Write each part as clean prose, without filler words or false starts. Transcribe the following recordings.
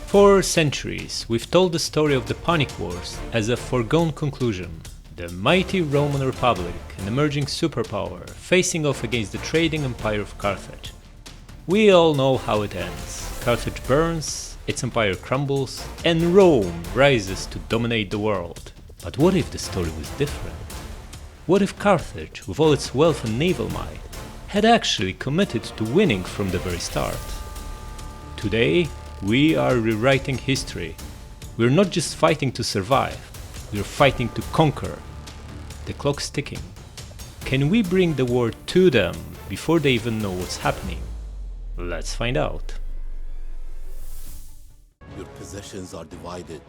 For centuries, we've told the story of the Punic Wars as a foregone conclusion. The mighty Roman Republic, an emerging superpower, facing off against the trading empire of Carthage. We all know how it ends. Carthage burns, its empire crumbles, and Rome rises to dominate the world. But what if the story was different? What if Carthage, with all its wealth and naval might, had actually committed to winning from the very start? Today, we are rewriting history. We're not just fighting to survive, we're fighting to conquer. The clock's ticking. Can we bring the war to them before they even know what's happening? Let's find out. Your possessions are divided.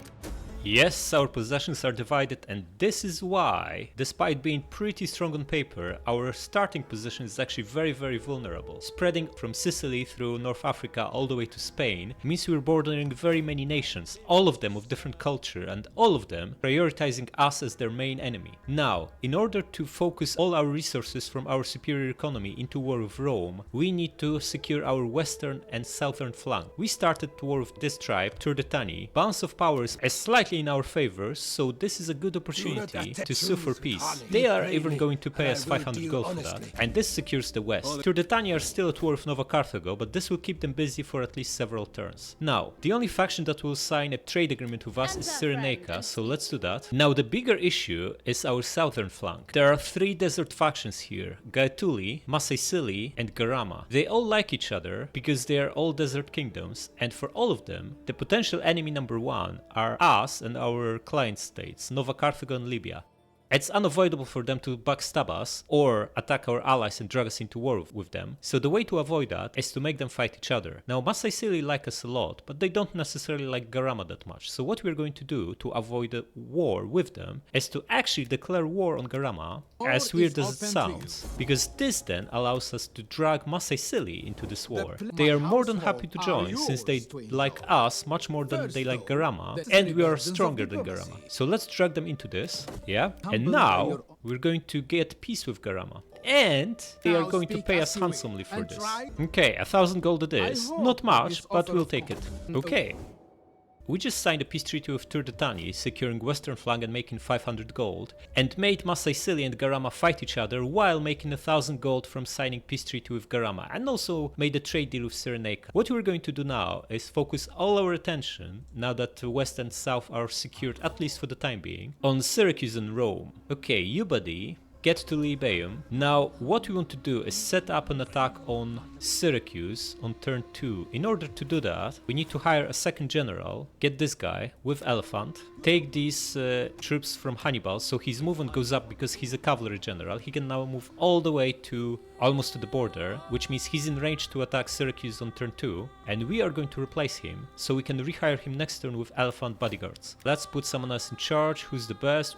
Yes, our possessions are divided, and this is why, despite being pretty strong on paper, our starting position is actually very vulnerable. Spreading from Sicily through North Africa all the way to Spain means we're bordering very many nations, all of them with different culture and all of them prioritizing us as their main enemy. Now, in order to focus all our resources from our superior economy into war with Rome, we need to secure our western and southern flank. We started the war with this tribe, Turdetani. Balance of power is slightly in our favor, so this is a good opportunity to sue for peace. They are even going to pay us 500 gold for that, and this secures the west. Turdetani are still at war with Nova Carthago, but this will keep them busy for at least several turns. Now, the only faction that will sign a trade agreement with us is Cyrenaica, so let's do that. Now, the bigger issue is our southern flank. There are three desert factions here: Gaetuli, Massaicili, and Garama. They all like each other because they are all desert kingdoms, and for all of them, the potential enemy number one are us and our client states, Nova Carthago and Libya. It's unavoidable for them to backstab us or attack our allies and drag us into war with them, so the way to avoid that is to make them fight each other. Now, Massaicili like us a lot, but they don't necessarily like Garama that much, so what we're going to do to avoid a war with them is to actually declare war on Garama, as weird as it sounds, because this then allows us to drag Massaicili into this war. They are more than happy to join, since they like us much more than they like Garama, and we are stronger than Garama. So let's drag them into this, yeah? And now, we're going to get peace with Garama. And they are going to pay us handsomely for this. Okay, 1,000 gold it is. Not much, but we'll take it. Okay. We just signed a peace treaty with Turdetani, securing western flank and making 500 gold, and made Massaicili and Garama fight each other while making 1,000 gold from signing peace treaty with Garama, and also made a trade deal with Cyrenaica. What we're going to do now is focus all our attention, now that west and south are secured at least for the time being, on Syracuse and Rome. Okay, you buddy, get to Lilybaeum. Now, what we want to do is set up an attack on Syracuse on turn 2. In order to do that, we need to hire a second general, get this guy with elephant, take these troops from Hannibal, so his movement goes up because he's a cavalry general. He can now move all the way to almost to the border, which means he's in range to attack Syracuse on turn 2, and we are going to replace him, so we can rehire him next turn with elephant bodyguards. Let's put someone else in charge. Who's the best?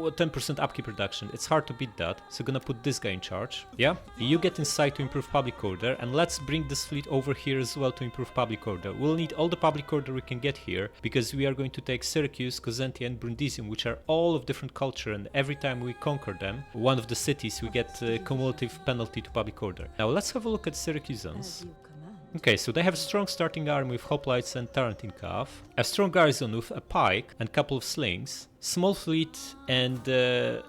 10% upkeep reduction. It's hard to beat that, so gonna put this guy in charge. Yeah, you get inside to improve public order, and let's bring this fleet over here as well to improve public order. We'll need all the public order we can get here, because we are going to take Syracuse, Cosentia and Brundisium, which are all of different culture, and every time we conquer them, one of the cities, we get a cumulative penalty to public order. Now let's have a look at Syracusans. Okay, so they have a strong starting army with hoplites and Tarentine Cav, a strong garrison with a pike and couple of slings, small fleet and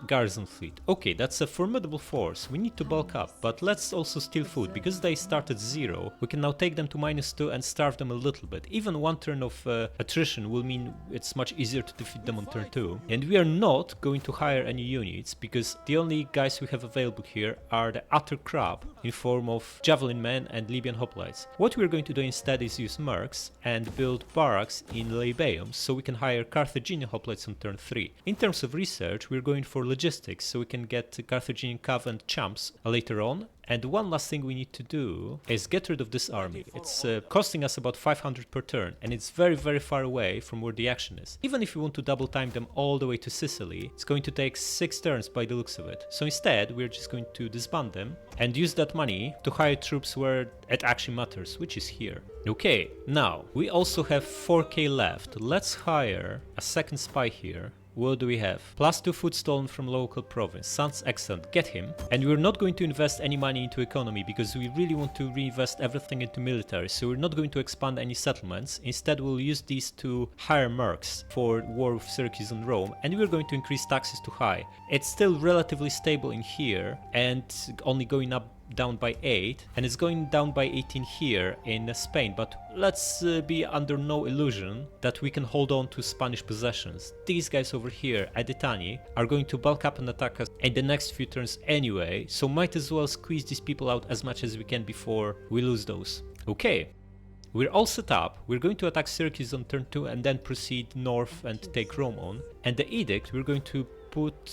garrison fleet. Okay, that's a formidable force. We need to bulk up, but let's also steal food. Because they start at 0, we can now take them to -2 and starve them a little bit. Even one turn of attrition will mean it's much easier to defeat them on turn 2. And we are not going to hire any units, because the only guys we have available here are the utter crap in form of javelin men and Libyan hoplites. What we're going to do instead is use mercs and build barracks in Lilybaeum, so we can hire Carthaginian hoplites on turn 3. In terms of research, we're going for logistics, so we can get Carthaginian cav and champs later on. And one last thing we need to do is get rid of this army. It's costing us about 500 per turn, and it's very far away from where the action is. Even if we want to double time them all the way to Sicily, it's going to take 6 turns by the looks of it. So instead, we're just going to disband them and use that money to hire troops where it actually matters, which is here. Okay, now, we also have 4k left. Let's hire a second spy here. What do we have? +2 food stolen from local province. Sounds excellent. Get him. And we're not going to invest any money into economy because we really want to reinvest everything into military. So we're not going to expand any settlements. Instead, we'll use these to hire mercs for war with Syracuse and Rome. And we're going to increase taxes to high. It's still relatively stable in here and only going up down by 8, and it's going down by 18 here in Spain, but let's be under no illusion that we can hold on to Spanish possessions. These guys over here, Adetani, are going to bulk up and attack us in the next few turns anyway, so might as well squeeze these people out as much as we can before we lose those. Okay, we're all set up. We're going to attack Syracuse on turn 2 and then proceed north and take Rome on, and the edict we're going to put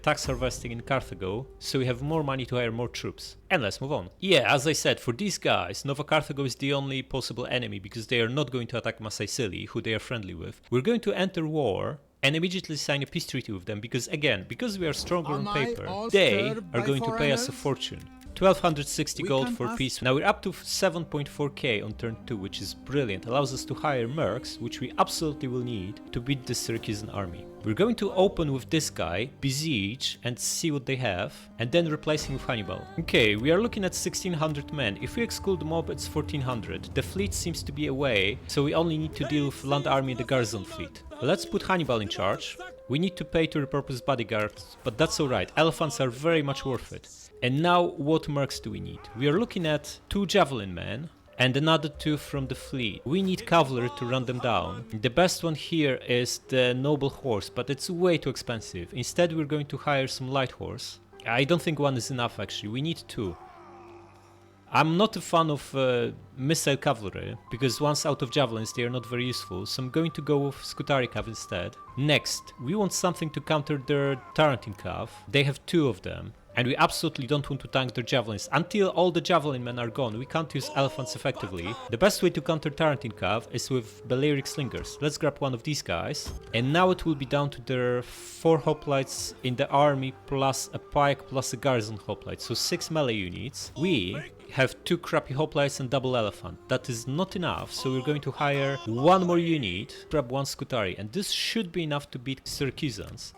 tax harvesting in Carthago, so we have more money to hire more troops. And let's move on. Yeah, as I said, for these guys, Nova Carthago is the only possible enemy because they are not going to attack Massaicili, who they are friendly with. We're going to enter war and immediately sign a peace treaty with them because, again, because we are stronger on paper, they are going to pay us a fortune. 1260 gold for peace. Now we're up to 7.4k on turn 2, which is brilliant. Allows us to hire mercs, which we absolutely will need to beat the Syracusan army. We're going to open with this guy, besiege, and see what they have, and then replace him with Hannibal. Okay, we are looking at 1600 men. If we exclude the mob, it's 1400. The fleet seems to be away, so we only need to deal with land army and the garrison fleet. Let's put Hannibal in charge. We need to pay to repurpose bodyguards, but that's alright. Elephants are very much worth it. And now, what mercs do we need? We are looking at 2 javelin men and another 2 from the fleet. We need cavalry to run them down. The best one here is the noble horse, but it's way too expensive. Instead, we're going to hire some light horse. I don't think 1 is enough actually, we need 2. I'm not a fan of missile cavalry, because once out of javelins they are not very useful, so I'm going to go with Scutari cav instead. Next, we want something to counter their Tarentine cav. They have 2 of them. And we absolutely don't want to tank their javelins. Until all the javelin men are gone, we can't use elephants effectively. The best way to counter Tarentine cav is with Balearic slingers. Let's grab one of these guys. And now it will be down to their 4 hoplites in the army, plus a pike, plus a garrison hoplite. So 6 melee units. We have 2 crappy hoplites and double elephant. That is not enough, so we're going to hire 1 more unit, grab 1 Scutari, and this should be enough to beat Syracusans.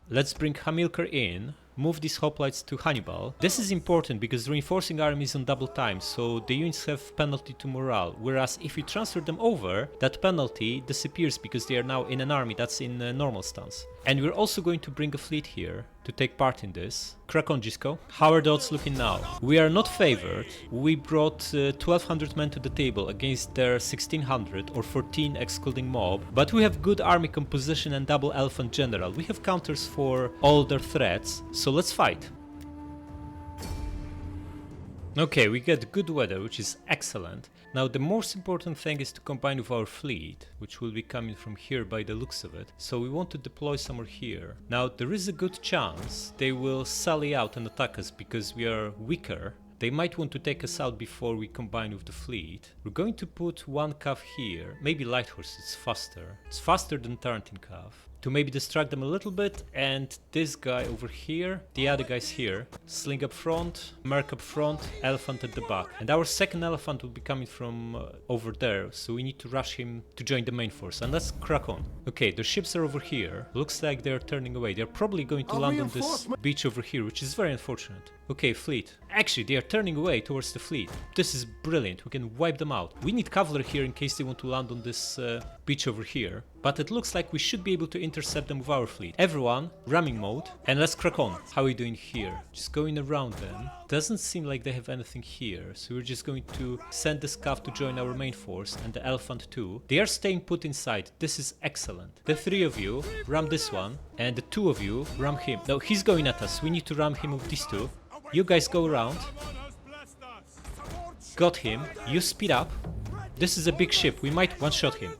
Let's bring Hamilcar in. Move these hoplites to Hannibal. This is important because reinforcing armies on double time, so the units have penalty to morale, whereas if we transfer them over, that penalty disappears because they are now in an army that's in a normal stance. And we're also going to bring a fleet here to take part in this. Crack on, Gisco. How are the odds looking now? We are not favored. We brought 1200 men to the table against their 1600 or 14 excluding mob, but we have good army composition and double elephant general. We have counters for all their threats, so let's fight. Okay, we get good weather, which is excellent. Now the most important thing is to combine with our fleet, which will be coming from here by the looks of it. So we want to deploy somewhere here. Now there is a good chance they will sally out and attack us because we are weaker. They might want to take us out before we combine with the fleet. We're going to put 1 cav here, maybe light horse, it's faster. It's faster than Tarentine cav. To maybe distract them a little bit, and this guy over here, the other guys here, sling up front, merc up front, elephant at the back. And our second elephant will be coming from over there, so we need to rush him to join the main force, and let's crack on. Okay, the ships are over here, looks like they're turning away. They're probably going to land on this beach over here, which is very unfortunate. Okay, fleet. Actually, they are turning away towards the fleet. This is brilliant, we can wipe them out. We need cavalry here in case they want to land on this beach over here. But it looks like we should be able to intercept them with our fleet. Everyone, ramming mode, and let's crack on. How are we doing here? Just going around them. Doesn't seem like they have anything here, so we're just going to send the scav to join our main force, and the elephant too. They are staying put inside. This is excellent. The 3 of you, ram this one, and the 2 of you, ram him. No, he's going at us. We need to ram him with these 2. You guys go around. Got him. You speed up. This is a big ship. We might one-shot him.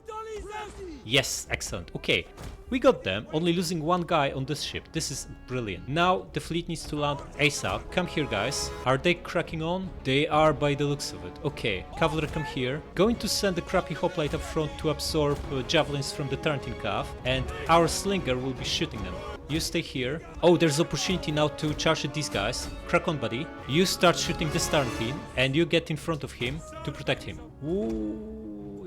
Yes, excellent. Okay, we got them, only losing 1 guy on this ship. This is brilliant. Now the fleet needs to land ASAP. Come here, guys. Are they cracking on? They are by the looks of it. Okay, cavalry come here. Going to send a crappy hoplite up front to absorb javelins from the Tarentine cav, and our slinger will be shooting them. You stay here. Oh, there's opportunity now to charge at these guys. Crack on, buddy. You start shooting this Tarentine, and you get in front of him to protect him. Ooh.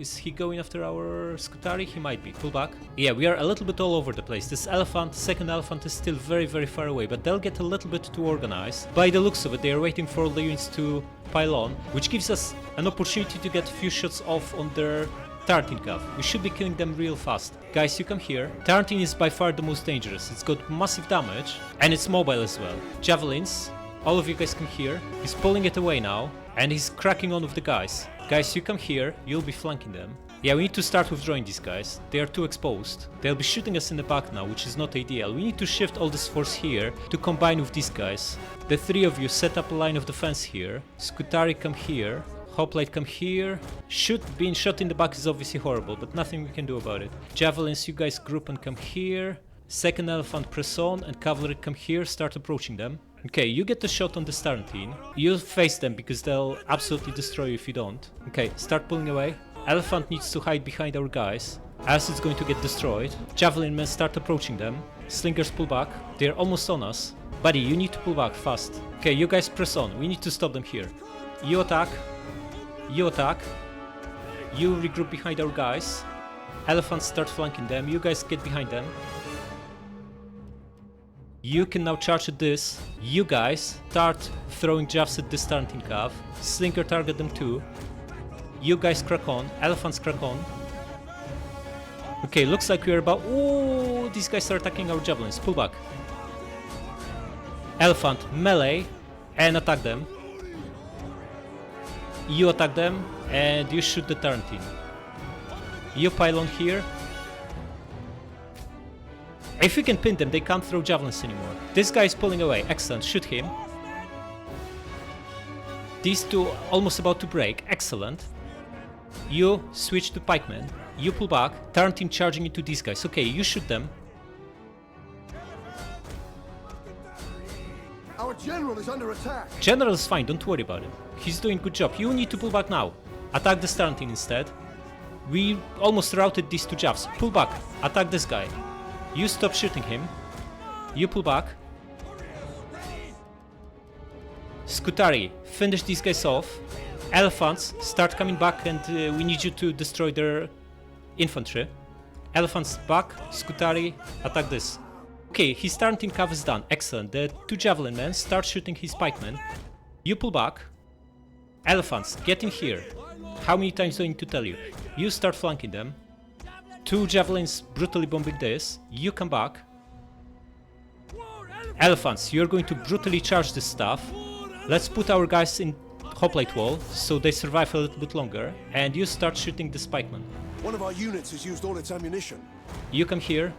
Is he going after our Scutari? He might be. Pull back. Yeah, we are a little bit all over the place. This elephant, second elephant, is still very, very far away, but they'll get a little bit too organized. By the looks of it, they are waiting for all the units to pile on, which gives us an opportunity to get a few shots off on their Tartan cav. We should be killing them real fast. Guys, you come here. Tartan is by far the most dangerous. It's got massive damage, and it's mobile as well. Javelins. All of you guys come here. He's pulling it away now, and he's cracking on with the guys. Guys, you come here. You'll be flanking them. Yeah, we need to start withdrawing these guys. They are too exposed. They'll be shooting us in the back now, which is not ideal. We need to shift all this force here to combine with these guys. The three of you set up a line of defense here. Scutari come here. Hoplite come here. Being shot in the back is obviously horrible, but nothing we can do about it. Javelins, you guys group and come here. Second elephant press on, and cavalry come here, start approaching them. Okay, you get the shot on the Starantine. You'll face them because they'll absolutely destroy you if you don't. Okay, start pulling away. Elephant needs to hide behind our guys, as it's going to get destroyed. Javelin men start approaching them. Slingers pull back. They're almost on us. Buddy, you need to pull back fast. Okay, you guys press on. We need to stop them here. You attack. You attack. You regroup behind our guys. Elephants start flanking them. You guys get behind them. You can now charge at this. You guys start throwing jabs at this Tarantine cav. Slinger target them too. You guys crack on. Elephants crack on. Okay, looks like we're about... Ooh, these guys are attacking our javelins. Pull back. Elephant, melee, and attack them. You attack them, and you shoot the Tarantine. You pile on here. If you can pin them, they can't throw javelins anymore. This guy is pulling away. Excellent. Shoot him. These two almost about to break. Excellent. You switch to pikemen. You pull back. Tarantine charging into these guys. Okay, you shoot them. Our general is under attack. General is fine. Don't worry about it. He's doing a good job. You need to pull back now. Attack the Tarantine instead. We almost routed these two jabs. Pull back. Attack this guy. You stop shooting him. You pull back. Scutari, finish these guys off. Elephants, start coming back, and we need you to destroy their infantry. Elephants back. Scutari, attack this. Okay, his Tarantine cav is done. Excellent. The two javelin men start shooting his pikemen. You pull back. Elephants, get in here. How many times do I need to tell you? You start flanking them. Two javelins brutally bombing this. You come back. Elephants, you're going to brutally charge this stuff. Let's put our guys in hoplite wall so they survive a little bit longer. And you start shooting the pikemen. One of our units has used all its ammunition. You come here.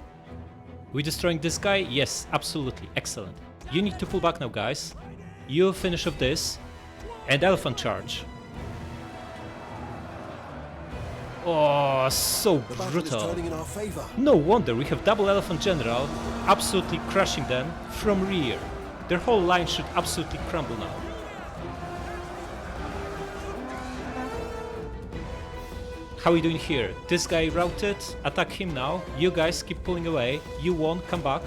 We destroying this guy? Yes, absolutely. Excellent. You need to pull back now, guys. You finish off this. And elephant charge. Oh, so The battle is brutal. turning in our favor. No wonder we have double elephant general absolutely crushing them from rear. Their whole line should absolutely crumble now. How are we doing here? This guy routed, attack him now. You guys keep pulling away. You won, come back.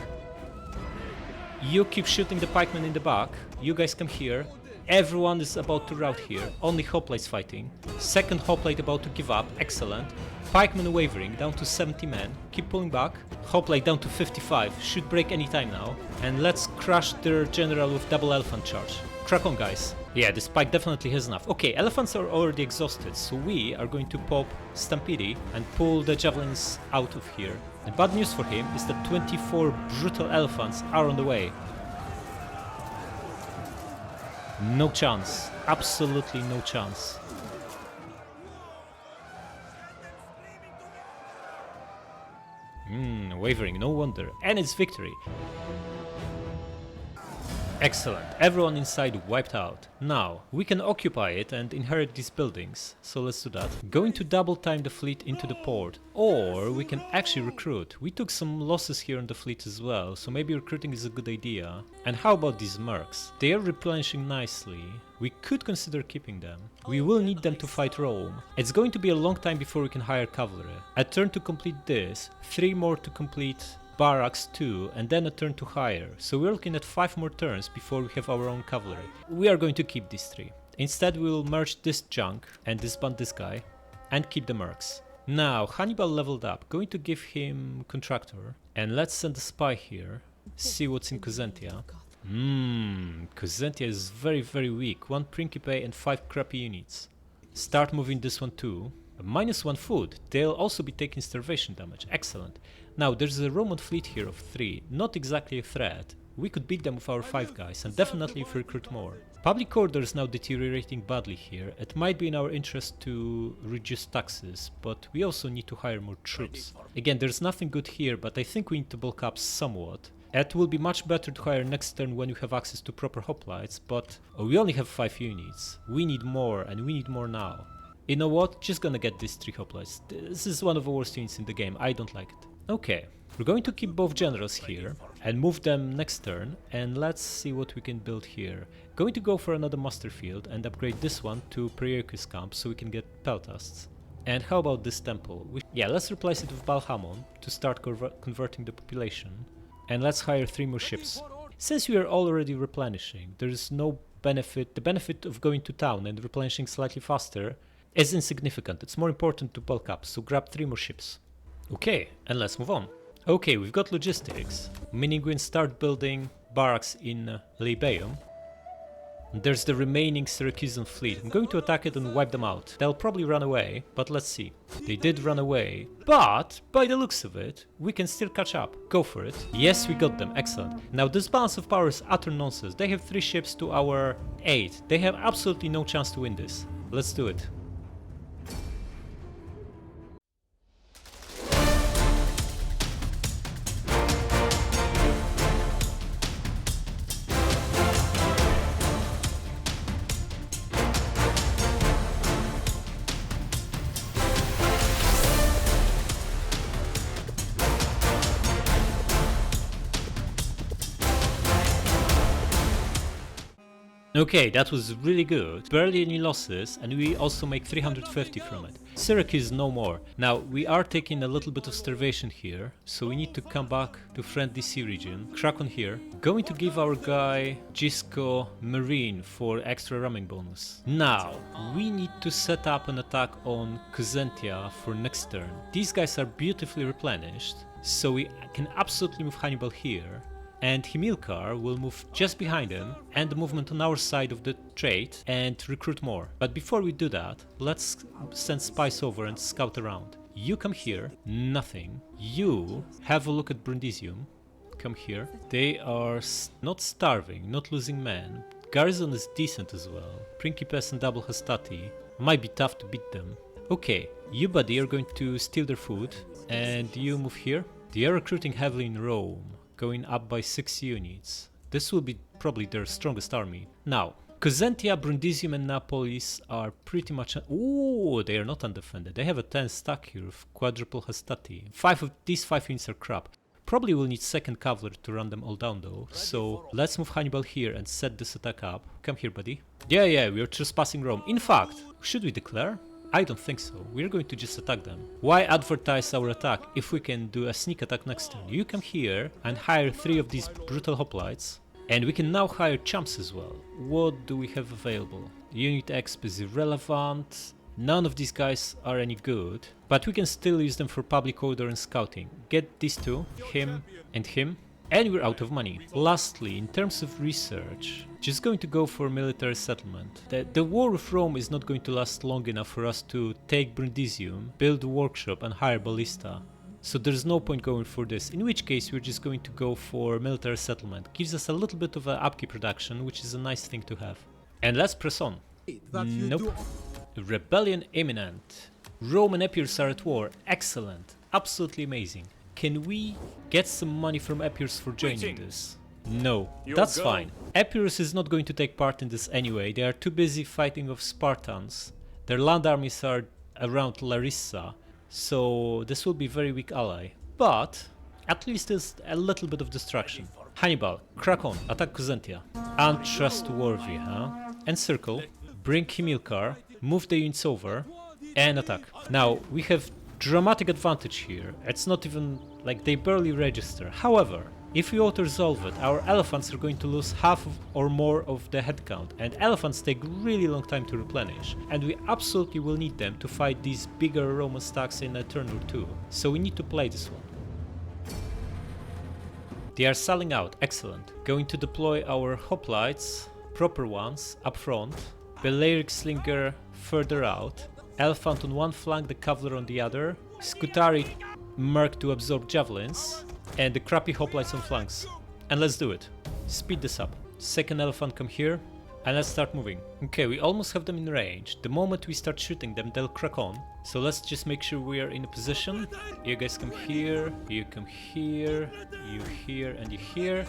You keep shooting the pikemen in the back. You guys come here. Everyone is about to rout here. Only hoplites fighting. Second hoplite about to give up. Excellent. Pikemen wavering down to 70 men. Keep pulling back. Hoplite down to 55. Should break any time now. And let's crush their general with double elephant charge. Crack on, guys. Yeah, this pike definitely has enough. Okay, elephants are already exhausted, so we are going to pop Stampede and pull the javelins out of here. The bad news for him is that 24 brutal elephants are on the way. No chance. Absolutely no chance. Wavering, no wonder. And it's victory. Excellent. Everyone inside wiped out. Now, we can occupy it and inherit these buildings. So let's do that. Going to double time the fleet into the port. Or we can actually recruit. We took some losses here on the fleet as well, so maybe recruiting is a good idea. And how about these mercs? They are replenishing nicely. We could consider keeping them. We will need them to fight Rome. It's going to be a long time before we can hire cavalry. A turn to complete this, 3 more to complete barracks 2, and then a turn to hire. So we're looking at 5 more turns before we have our own cavalry. We are going to keep these 3. Instead we will merge this junk and disband this guy. and keep the mercs. Now, Hannibal leveled up. Going to give him Contractor. And let's send a spy here. See what's in Cosentia. Cosentia is very, very weak. 1 Principe and 5 crappy units. Start moving this one too. -1 food. They'll also be taking starvation damage. Excellent. Now, there's a Roman fleet here of 3. Not exactly a threat. We could beat them with our 5 guys, and definitely if we recruit more. Public order is now deteriorating badly here. It might be in our interest to reduce taxes, but we also need to hire more troops. Again, there's nothing good here, but I think we need to bulk up somewhat. It will be much better to hire next turn when you have access to proper hoplites, but we only have 5 units. We need more, and we need more now. You know what? Just gonna get these 3 hoplites. This is one of the worst units in the game. I don't like it. Okay. We're going to keep both generals here and move them next turn, and let's see what we can build here. Going to go for another muster field and upgrade this one to Syracuse camp so we can get peltasts. And how about this temple? Yeah, let's replace it with Balhamon to start converting the population. And let's hire 3 more ships. Since we are already replenishing, there is no benefit. The benefit of going to town and replenishing slightly faster is insignificant. It's more important to bulk up, so grab 3 more ships. Okay, and let's move on. Okay, we've got logistics, meaning we can start building barracks in Lilybaeum. There's the remaining Syracusan fleet. I'm going to attack it and wipe them out. They'll probably run away, but let's see. They did run away, but by the looks of it, we can still catch up. Go for it. Yes, we got them. Excellent. Now, this balance of power is utter nonsense. They have 3 ships to our 8. They have absolutely no chance to win this. Let's do it. Okay, that was really good. Barely any losses, and we also make 350 from it. Syracuse no more. Now, we are taking a little bit of starvation here, so we need to come back to friendly sea region. Crack on here. Going to give our guy Gisco Marine for extra ramming bonus. Now, we need to set up an attack on Cosentia for next turn. These guys are beautifully replenished, so we can absolutely move Hannibal here. And Himilcar will move just behind him, and the movement on our side of the trade, and recruit more. But before we do that, let's send spies over and scout around. You come here, nothing. You have a look at Brundisium. Come here. They are not starving, not losing men. Garrison is decent as well. Principes and double Hastati. Might be tough to beat them. Okay, you buddy are going to steal their food, and you move here. They are recruiting heavily in Rome, going up by 6 units. This will be probably their strongest army. Now, Cosentia, Brundisium and Neapolis are pretty much... Ooh, they are not undefended. They have a 10 stack here of quadruple Hastati. These 5 units are crap. Probably will need second cavalry to run them all down though. So let's move Hannibal here and set this attack up. Come here, buddy. Yeah, we are trespassing Rome. In fact, should we declare? I don't think so. We're going to just attack them. Why advertise our attack if we can do a sneak attack next turn? You come here and hire 3 of these brutal hoplites. And we can now hire chumps as well. What do we have available? Unit exp is irrelevant. None of these guys are any good. But we can still use them for public order and scouting. Get these 2, him and him. And we're out of money. Lastly, in terms of research, just going to go for military settlement. The war with Rome is not going to last long enough for us to take Brundisium, build a workshop and hire ballista. So there's no point going for this, in which case we're just going to go for military settlement. Gives us a little bit of an upkeep reduction, which is a nice thing to have. And let's press on. Nope. Rebellion imminent. Roman Epirs are at war. Excellent. Absolutely amazing. Can we get some money from Epirs for joining this? No, that's fine. Epirus is not going to take part in this anyway. They are too busy fighting off Spartans. Their land armies are around Larissa, so this will be a very weak ally. But at least there's a little bit of distraction. Hannibal, crack on, attack Cosentia. Untrustworthy, huh? Encircle, bring Himilcar, move the units over, and attack. Now, we have dramatic advantage here. It's not even like they barely register. However, If we auto-resolve it, our elephants are going to lose half or more of the head count, and elephants take really long time to replenish, and we absolutely will need them to fight these bigger Roman stacks in a turn or two, so we need to play this one. They are selling out, excellent. Going to deploy our hoplites, proper ones, up front, Balearic Slinger further out, Elephant on one flank, the Cavalry on the other, Scutari Merc to absorb javelins, and the crappy hoplites on flanks. And let's do it. Speed this up. Second elephant come here, and let's start moving. Okay, we almost have them in range. The moment we start shooting them, they'll crack on. So let's just make sure we are in a position. You guys come here, you come here, you here, and you here.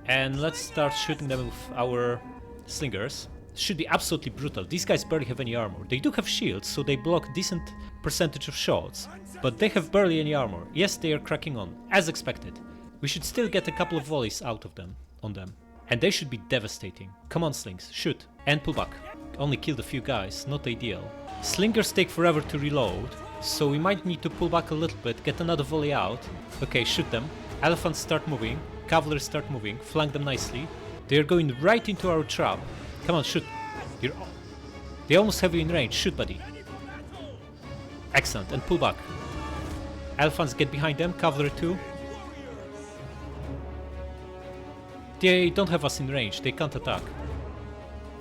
And let's start shooting them with our slingers. Should be absolutely brutal. These guys barely have any armor. They do have shields, so they block decent percentage of shots, but they have barely any armor. Yes, they are cracking on, as expected. We should still get a couple of volleys out of them, on them. And they should be devastating. Come on, slings, shoot. And pull back. Only killed a few guys, not ideal. Slingers take forever to reload, so we might need to pull back a little bit, get another volley out. Okay, shoot them. Elephants start moving, cavalry start moving, flank them nicely. They are going right into our trap. Come on, shoot. They almost have you in range. Shoot, buddy. Excellent, and pull back. Elephants get behind them, cavalry too. They don't have us in range, they can't attack.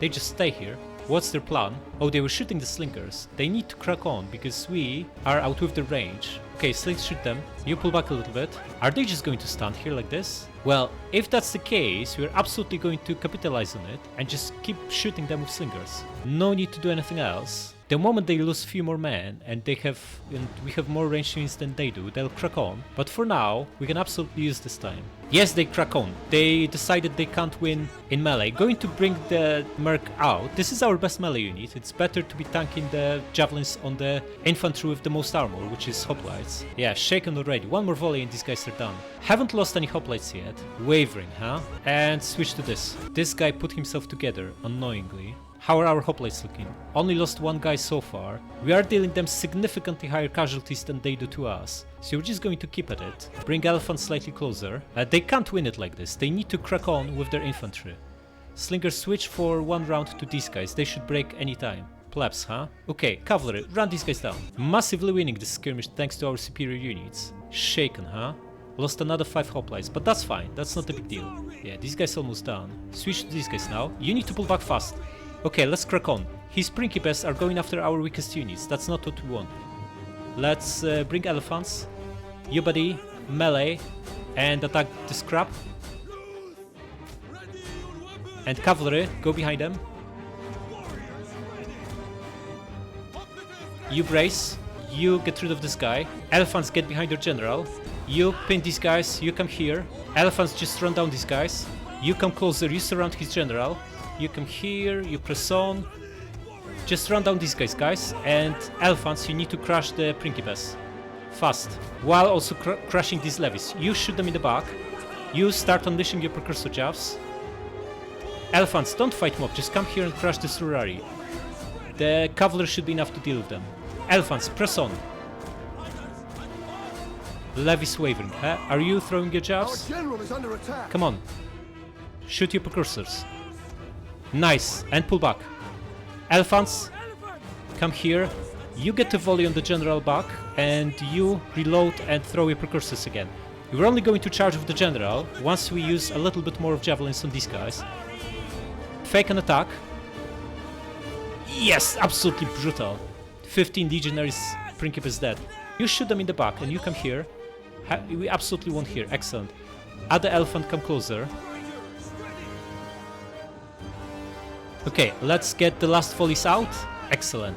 They just stay here. What's their plan? Oh, they were shooting the slingers. They need to crack on because we are out with the range. Okay, slings shoot them. You pull back a little bit. Are they just going to stand here like this? Well, if that's the case, we're absolutely going to capitalize on it and just keep shooting them with slingers. No need to do anything else. The moment they lose a few more men and we have more ranged units than they do, they'll crack on. But for now, we can absolutely use this time. Yes, they crack on. They decided they can't win in melee. Going to bring the Merc out. This is our best melee unit. It's better to be tanking the javelins on the infantry with the most armor, which is hoplites. Yeah, shaken already. One more volley and these guys are done. Haven't lost any hoplites yet. Wavering, huh? And switch to this. This guy put himself together, annoyingly. How are our hoplites looking? Only lost one guy so far. We are dealing them significantly higher casualties than they do to us. So we're just going to keep at it. Bring elephants slightly closer. They can't win it like this. They need to crack on with their infantry. Slingers switch for one round to these guys. They should break any time. Plebs, huh? Okay, cavalry, run these guys down. Massively winning this skirmish thanks to our superior units. Shaken, huh? Lost another 5 hoplites, but that's fine. That's not a big deal. Yeah, these guys almost done. Switch to these guys now. You need to pull back fast. Okay, let's crack on. His principes are going after our weakest units. That's not what we want. Let's bring elephants. You buddy, melee, and attack the scrap. And cavalry, go behind them. You brace. You get rid of this guy. Elephants get behind your general. You pin these guys. You come here. Elephants just run down these guys. You come closer. You surround his general. You come here, you press on. Just run down these guys, and elephants, you need to crush the principes. Fast. While also crushing these levies. You shoot them in the back. You start unleashing your precursor javs. Elephants, don't fight mob, just come here and crush the Surari. The cavalry should be enough to deal with them. Elephants, press on. Levies wavering, huh? Are you throwing your javs? Our general is under attack. Come on. Shoot your precursors. Nice, and pull back. Elephants, come here. You get to volley on the general back, and you reload and throw your precursors again. We're only going to charge with the general once we use a little bit more of javelins on these guys. Fake an attack. Yes, absolutely brutal. 15 legionaries, Principe is dead. You shoot them in the back, and you come here. We absolutely won't hear, excellent. Add the elephant, come closer. Okay, let's get the last volleys out. Excellent.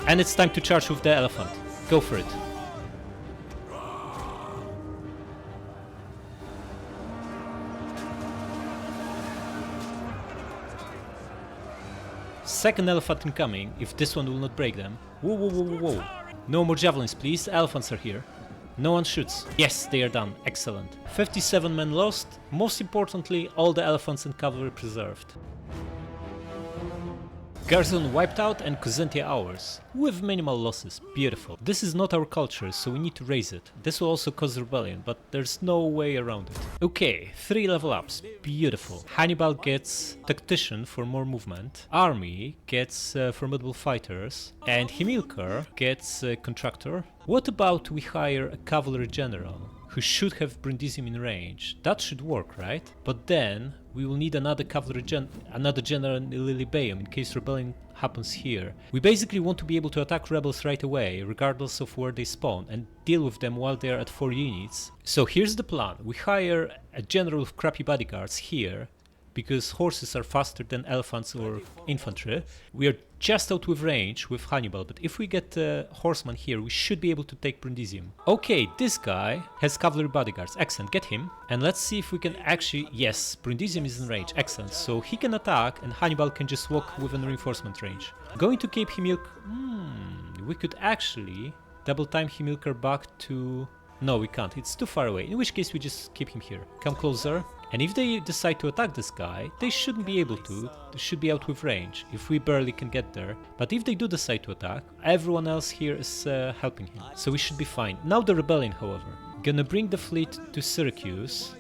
And it's time to charge with the elephant. Go for it. Second elephant incoming, if this one will not break them. Whoa, whoa, whoa, whoa, whoa. No more javelins, please. Elephants are here. No one shoots. Yes, they are done. Excellent. 57 men lost. Most importantly, all the elephants and cavalry preserved. Garrison wiped out and Cosentia ours, with minimal losses. Beautiful. This is not our culture, so we need to raise it. This will also cause rebellion, but there's no way around it. Okay, 3 level ups. Beautiful. Hannibal gets Tactician for more movement. Army gets Formidable Fighters. And Himilcar gets Contractor. What about we hire a Cavalry General who should have Brundisium in range? That should work, right? But then we will need another another general in Lilybaeum in case rebellion happens here. We basically want to be able to attack rebels right away, regardless of where they spawn, and deal with them while they're at 4 units. So here's the plan. We hire a general with crappy bodyguards here, because horses are faster than elephants or infantry. We are just out with range with Hannibal, but if we get a horseman here, we should be able to take Brundisium. Okay, this guy has cavalry bodyguards. Excellent, get him. And let's see if we can actually... Yes, Brundisium is in range. Excellent, so he can attack and Hannibal can just walk within reinforcement range. Going to Cape Himilcar... we could actually double time Himilcar back to... No, we can't. It's too far away. In which case, we just keep him here. Come closer. And if they decide to attack this guy, they shouldn't be able to. They should be out with range, if we barely can get there. But if they do decide to attack, everyone else here is helping him. So we should be fine. Now the rebellion, however. Gonna bring the fleet to Syracuse.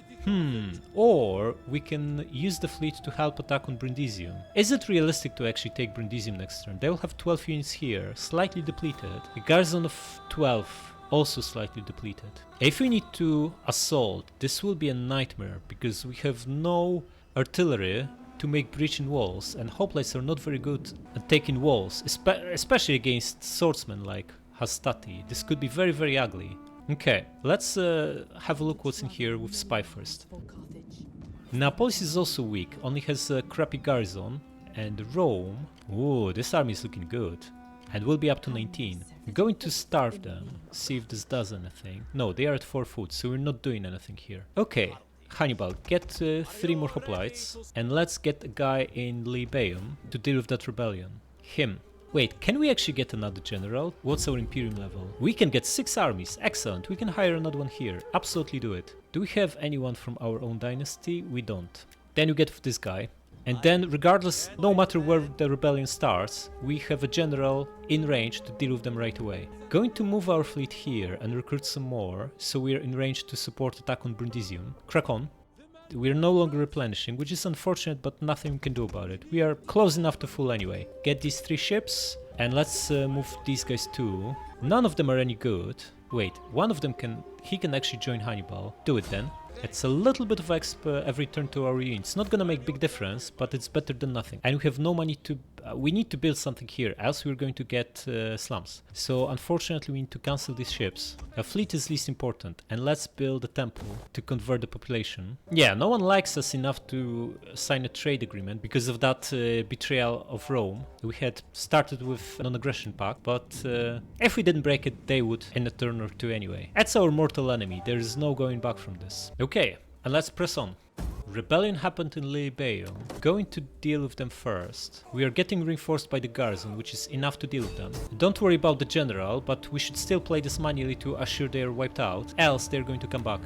Or we can use the fleet to help attack on Brundisium. Is it realistic to actually take Brundisium next turn? They will have 12 units here, slightly depleted. A garrison of 12. Also slightly depleted. If we need to assault, this will be a nightmare because we have no artillery to make breach in walls, and hoplites are not very good at taking walls, especially against swordsmen like Hastati. This could be very, very ugly. Okay, let's have a look what's in here with spy first. Neapolis is also weak, only has a crappy garrison, and Rome... Ooh, this army is looking good. And we'll be up to 19. I'm going to starve them, see if this does anything. No, they are at 4 foot, so we're not doing anything here. Okay, Hannibal, get 3 more hoplites, and let's get a guy in Lilybaeum to deal with that rebellion. Him. Wait, can we actually get another general? What's our Imperium level? We can get 6 armies, excellent, we can hire another one here, absolutely do it. Do we have anyone from our own dynasty? We don't. Then you get this guy. And then, regardless, no matter where the rebellion starts, we have a general in range to deal with them right away. Going to move our fleet here and recruit some more, so we are in range to support attack on Brundisium. Crack on. We are no longer replenishing, which is unfortunate, but nothing we can do about it. We are close enough to full anyway. Get these 3 ships, and let's move these guys too. None of them are any good. Wait, one of them can actually join Hannibal. Do it then. It's a little bit of exp every turn to our units. It's not gonna make big difference, but it's better than nothing. And we have no money to... we need to build something here, else we're going to get slums. So unfortunately we need to cancel these ships. A fleet is least important, and let's build a temple to convert the population. Yeah, no one likes us enough to sign a trade agreement because of that betrayal of Rome. We had started with a non-aggression pact, but if we didn't break it, they would in a turn or 2 anyway. That's our mortal enemy, there is no going back from this. Okay, and let's press on. Rebellion happened in Lilybaeum. Going to deal with them first. We are getting reinforced by the garrison, which is enough to deal with them. Don't worry about the general, but we should still play this manually to assure they are wiped out, else they're going to come back.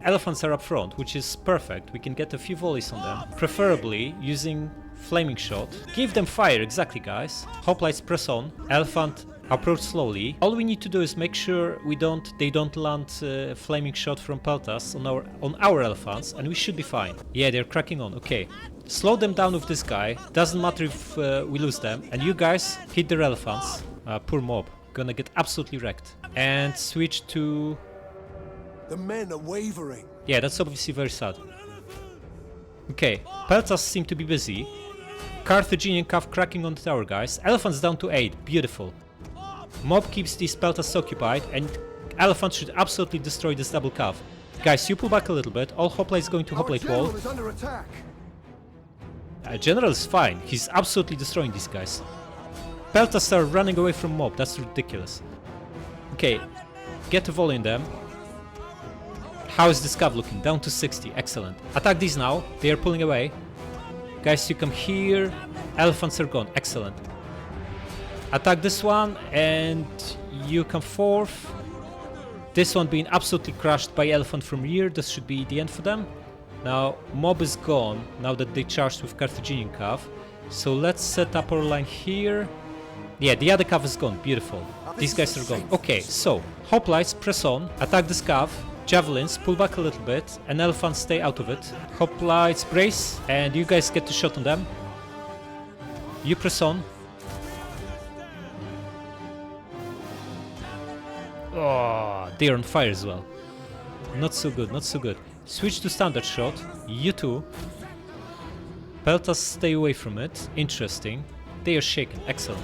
Elephants are up front, which is perfect. We can get a few volleys on them, preferably using flaming shot. Give them fire, exactly guys. Hoplites press on. Elephant approach slowly. All we need to do is make sure they don't land flaming shot from peltas on our elephants, and we should be fine. Yeah, they're cracking on. Okay, slow them down with this guy. Doesn't matter if we lose them. And you guys hit their elephants. Poor mob, gonna get absolutely wrecked. And switch to... The men are wavering. Yeah, that's obviously very sad. Okay, peltas seem to be busy. Carthaginian calf cracking on the tower, guys. Elephants down to 8. Beautiful. Mob keeps these peltas occupied, and elephants should absolutely destroy this double calf. Guys, you pull back a little bit. All hoplites going to hoplite wall. General is under attack. General is fine. He's absolutely destroying these guys. Peltas are running away from mob. That's ridiculous. Okay, get a volley in them. How is this cav looking? Down to 60. Excellent. Attack these now. They are pulling away. Guys, you come here. Elephants are gone. Excellent. Attack this one, and you come forth. This one being absolutely crushed by elephant from rear. This should be the end for them. Now, mob is gone now that they charged with Carthaginian cav. So let's set up our line here. Yeah, the other cav is gone. Beautiful. These guys are gone. Okay, so hoplites, press on, attack this cav. Javelins, pull back a little bit, and elephants stay out of it. Hoplites, brace, and you guys get the shot on them. You press on. Oh, they're on fire as well. Not so good, not so good. Switch to standard shot. You too. Peltas stay away from it. Interesting. They are shaken. Excellent.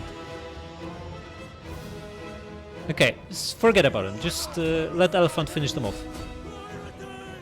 Okay, forget about them. Just let Elephant finish them off.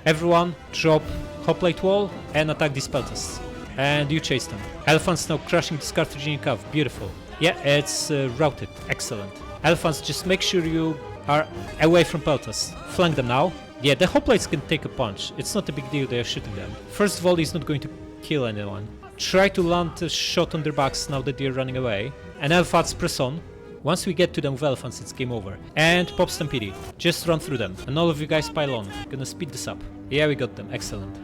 Everyone, drop hoplite wall and attack these Peltas. And you chase them. Elephant's now crushing this Carthaginian cav. Beautiful. Yeah, it's routed. Excellent. Elephants, just make sure you are away from Peltas. Flank them now. Yeah, the hoplites can take a punch. It's not a big deal, they are shooting them. First volley is not going to kill anyone. Try to land a shot on their backs now that they are running away. And Elephants, press on. Once we get to them with Elephants, it's game over. And Pop Stampede. Just run through them. And all of you guys pile on. Gonna speed this up. Yeah, we got them. Excellent.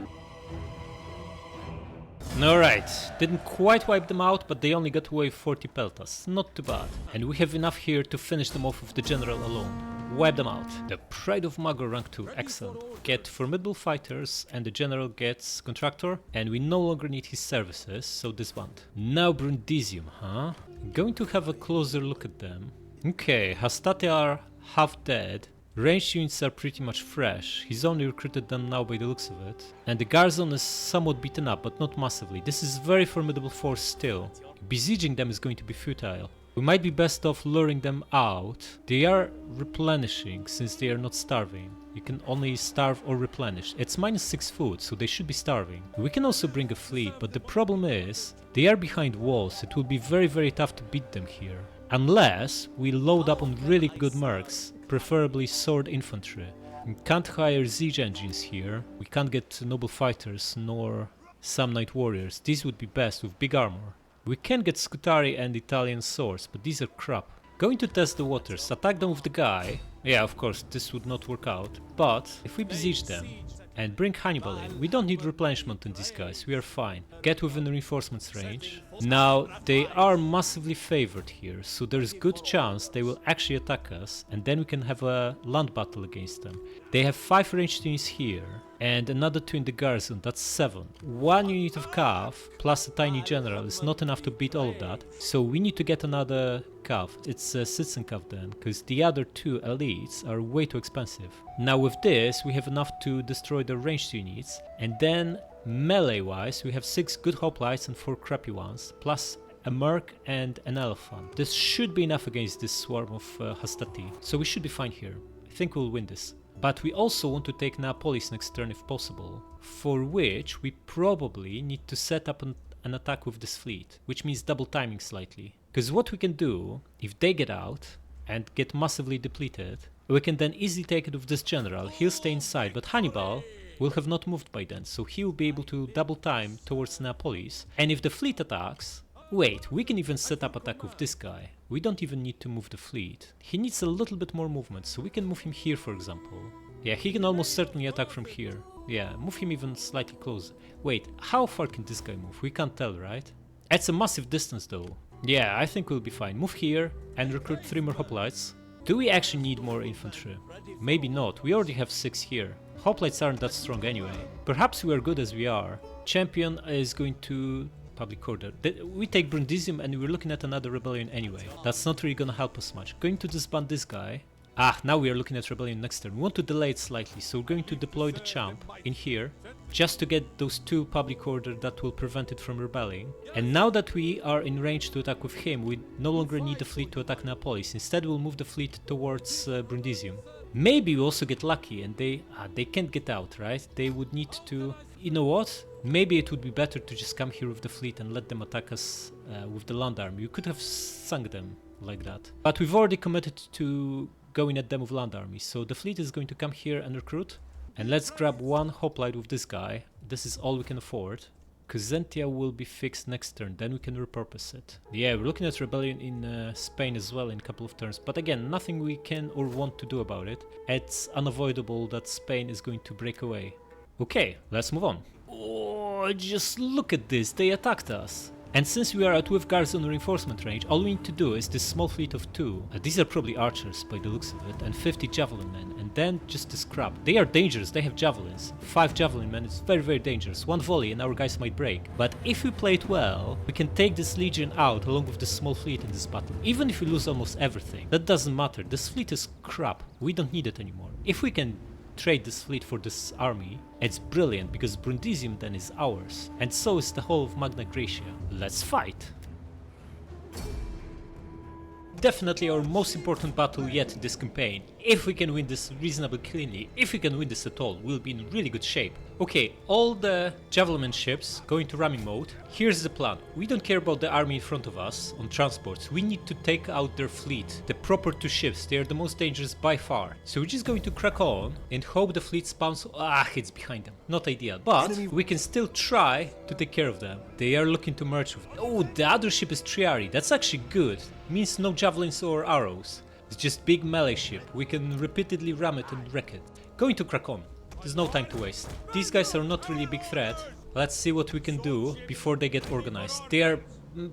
Alright, didn't quite wipe them out, but they only got away with 40 peltas. Not too bad. And we have enough here to finish them off with the general alone. Wipe them out. The Pride of Magor rank 2, excellent. Get formidable fighters and the general gets contractor and we no longer need his services, so disband. Now Brundisium, huh? Going to have a closer look at them. Okay, Hastati are half dead. Ranged units are pretty much fresh, he's only recruited them now by the looks of it. And the garrison is somewhat beaten up, but not massively. This is very formidable force still. Besieging them is going to be futile. We might be best off luring them out. They are replenishing, since they are not starving. You can only starve or replenish. It's -6 food, so they should be starving. We can also bring a fleet, but the problem is, they are behind walls. It will be very tough to beat them here. Unless we load up on really good mercs, preferably sword infantry. We can't hire siege engines here. We can't get noble fighters nor some knight warriors. These would be best with big armor. We can get Scutari and Italian swords, but these are crap. Going to test the waters, attack them with the guy. Yeah, of course, this would not work out. But if we besiege them and bring Hannibal in, we don't need replenishment on these guys, we are fine. Get within reinforcements range. Now, they are massively favored here, so there's good chance they will actually attack us, and then we can have a land battle against them. They have 5 ranged units here, and another 2 in the garrison, that's 7. 1 unit of cav, plus a tiny general, is not enough to beat all of that, so we need to get another cav. It's a citizen cav then, because the other 2 elites are way too expensive. Now with this, we have enough to destroy the ranged units, and then melee-wise, we have 6 good hoplites and 4 crappy ones, plus a merc and an elephant. This should be enough against this swarm of Hastati, so we should be fine here. I think we'll win this. But we also want to take Neapolis next turn if possible, for which we probably need to set up an attack with this fleet, which means double timing slightly. Because what we can do, if they get out and get massively depleted, we can then easily take it with this general. He'll stay inside, but Hannibal will have not moved by then, so he will be able to double time towards Neapolis. And if the fleet attacks, wait, we can even set up attack with this guy. We don't even need to move the fleet. He needs a little bit more movement, so we can move him here, for example. Yeah, he can almost certainly attack from here. Yeah, move him even slightly closer. Wait, how far can this guy move? We can't tell, right? It's a massive distance though. Yeah, I think we'll be fine. Move here and recruit 3 more hoplites. Do we actually need more infantry? Maybe not, we already have 6 here. Hoplites aren't that strong anyway. Perhaps we are good as we are. Champion is going to public order. We take Brundisium and we're looking at another rebellion anyway. That's not really gonna help us much. Going to disband this guy. Ah, now we are looking at rebellion next turn. We want to delay it slightly, so we're going to deploy the champ in here, just to get those 2 public order that will prevent it from rebelling. And now that we are in range to attack with him, we no longer need the fleet to attack Neapolis. Instead we'll move the fleet towards Brundisium. Maybe we also get lucky and they can't get out, right? They would need to... You know what? Maybe it would be better to just come here with the fleet and let them attack us with the land army. You could have sunk them like that. But we've already committed to going at them with land army, so the fleet is going to come here and recruit. And let's grab 1 hoplite with this guy. This is all we can afford. Cosentia will be fixed next turn, then we can repurpose it. Yeah, we're looking at rebellion in Spain as well in a couple of turns, but again, nothing we can or want to do about it. It's unavoidable that Spain is going to break away. Okay, let's move on. Oh, just look at this, they attacked us. And since we are out with garrison reinforcement range, all we need to do is this small fleet of 2. These are probably archers by the looks of it, and 50 javelin men, and then just this crap. They are dangerous, they have javelins. 5 javelin men is very, very dangerous. 1 volley and our guys might break. But if we play it well, we can take this legion out along with this small fleet in this battle. Even if we lose almost everything, that doesn't matter. This fleet is crap, we don't need it anymore. If we can trade this fleet for this army, it's brilliant because Brundisium then is ours, and so is the whole of Magna Graecia. Let's fight! Definitely our most important battle yet in this campaign. If we can win this reasonably cleanly, if we can win this at all, we'll be in really good shape. Okay, all the javelin ships go into ramming mode. Here's the plan. We don't care about the army in front of us on transports. We need to take out their fleet. The proper 2 ships, they are the most dangerous by far. So we're just going to crack on and hope the fleet spawns. It's behind them. Not ideal, but we can still try to take care of them. They are looking to merge with. Oh, the other ship is Triari. That's actually good. Means no javelins or arrows. It's just big melee ship. We can repeatedly ram it and wreck it. Going to crack on. There's no time to waste. These guys are not really a big threat. Let's see what we can do before they get organized. They are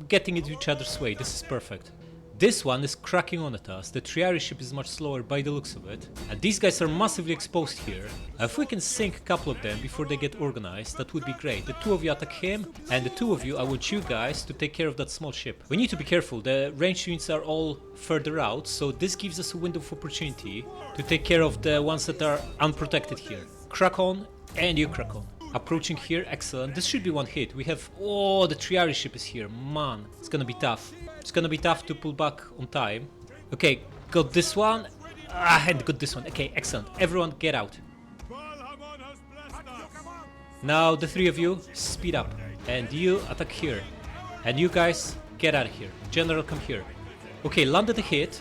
getting into each other's way. This is perfect. This one is cracking on at us. The Triari ship is much slower by the looks of it. And these guys are massively exposed here. If we can sink a couple of them before they get organized, that would be great. The 2 of you attack him, and the 2 of you, I want you guys to take care of that small ship. We need to be careful. The ranged units are all further out, so this gives us a window of opportunity to take care of the ones that are unprotected here. Crack on, and you crack on. Approaching here, excellent. This should be 1 hit. We have... Oh, the Triari ship is here. Man, it's gonna be tough. It's gonna be tough to pull back on time. Okay, got this one. And got this one. Okay, excellent. Everyone get out. Now the 3 of you, speed up. And you attack here. And you guys, get out of here. General, come here. Okay, landed a hit.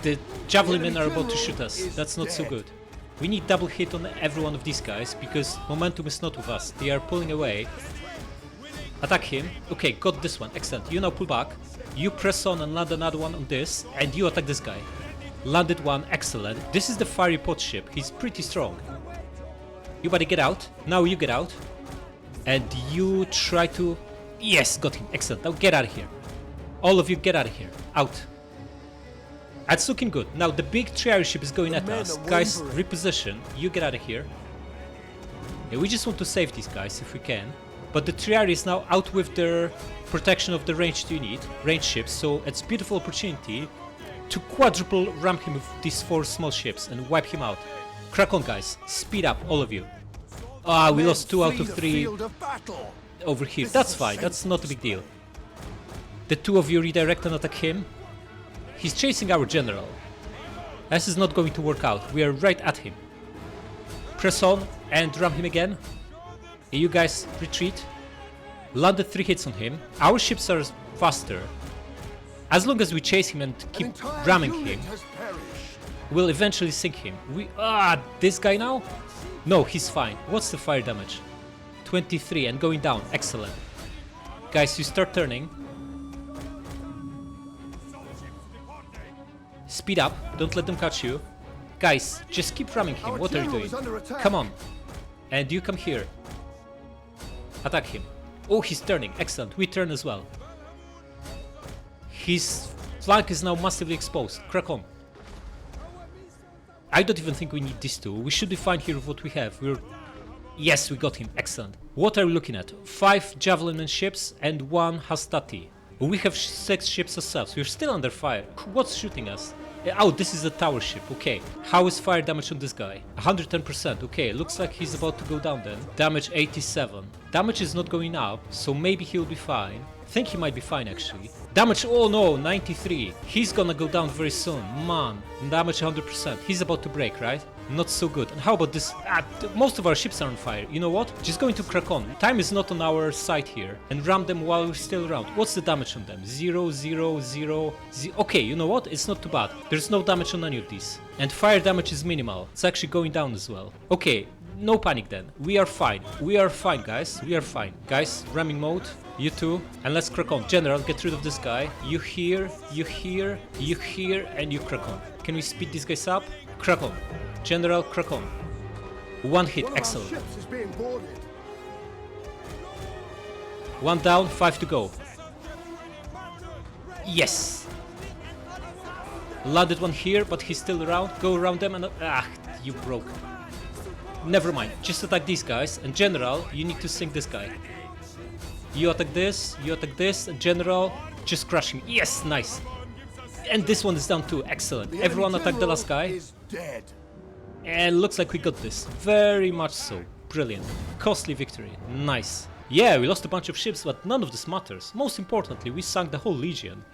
The javelin men are about to shoot us. That's not so good. We need double hit on every one of these guys, because momentum is not with us. They are pulling away. Attack him. Okay, got this one. Excellent. You now pull back. You press on and land another one on this, and you attack this guy. Landed one. Excellent. This is the fiery pot ship. He's pretty strong. You better get out. Now you get out. And you try to... Yes, got him. Excellent. Now get out of here. All of you get out of here. Out. That's looking good. Now the big Triari ship is going at us. Guys, reposition. You get out of here. Yeah, we just want to save these guys if we can. But the Triari is now out with their protection of the ranged unit, ranged ships, so it's a beautiful opportunity to quadruple ram him with these 4 small ships and wipe him out. Crack on, guys. Speed up, all of you. We lost 2 out of 3 over here. That's fine, that's not a big deal. The 2 of you redirect and attack him. He's chasing our general. This is not going to work out. We are right at him. Press on and ram him again. You guys retreat. Landed 3 hits on him. Our ships are faster. As long as we chase him and keep ramming him, we'll eventually sink him. This guy now? No, he's fine. What's the fire damage? 23 and going down. Excellent. Guys, you start turning. Speed up. Don't let them catch you. Guys, just keep ramming him. What are you doing? Come on. And you come here. Attack him. Oh, he's turning. Excellent. We turn as well. His flank is now massively exposed. Crack on. I don't even think we need these 2. We should be fine here with what we have. Yes, we got him. Excellent. What are we looking at? 5 javelin ships and 1 hastati. We have 6 ships ourselves. We're still under fire. What's shooting us? Oh, this is a tower ship. Okay. How is fire damage on this guy? 110%. Okay, looks like he's about to go down then. Damage 87. Damage is not going up, so maybe he'll be fine. I think he might be fine actually. Damage, oh no, 93. He's gonna go down very soon. Man, damage 100%. He's about to break, right? Not so good. And how about this? Most of our ships are on fire. You know what? Just going to crack on. Time is not on our side here. And ram them while we're still around. What's the damage on them? 0, 0, 0, 0. Okay, you know what? It's not too bad. There's no damage on any of these. And fire damage is minimal. It's actually going down as well. Okay, no panic then. We are fine. We are fine, guys. We are fine. Guys, ramming mode. You too. And let's crack on. General, get rid of this guy. You here, you here, you here, and you crack on. Can we speed these guys up? Crack on. General, crack on. 1 hit, excellent. One down, 5 to go. Yes! Landed one here, but he's still around. Go around them and... Ah, you broke. Never mind, just attack these guys. And General, you need to sink this guy. You attack this, and General, just crush him. Yes, nice. And this one is down too, excellent. Everyone attack the last guy. Is dead. And looks like we got this. Very much so. Brilliant. Costly victory. Nice. Yeah, we lost a bunch of ships, but none of this matters. Most importantly, we sunk the whole legion.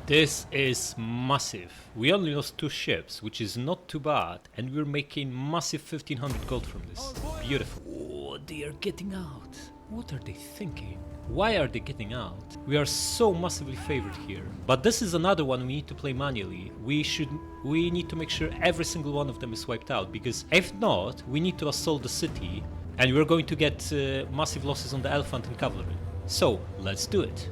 This is massive. We only lost 2 ships, which is not too bad, and we're making massive 1500 gold from this. Beautiful. Oh, they are getting out. What are they thinking? Why are they getting out? We are so massively favored here. But this is another one we need to play manually. We need to make sure every single one of them is wiped out, because if not, we need to assault the city, and we're going to get massive losses on the elephant and cavalry. So, let's do it.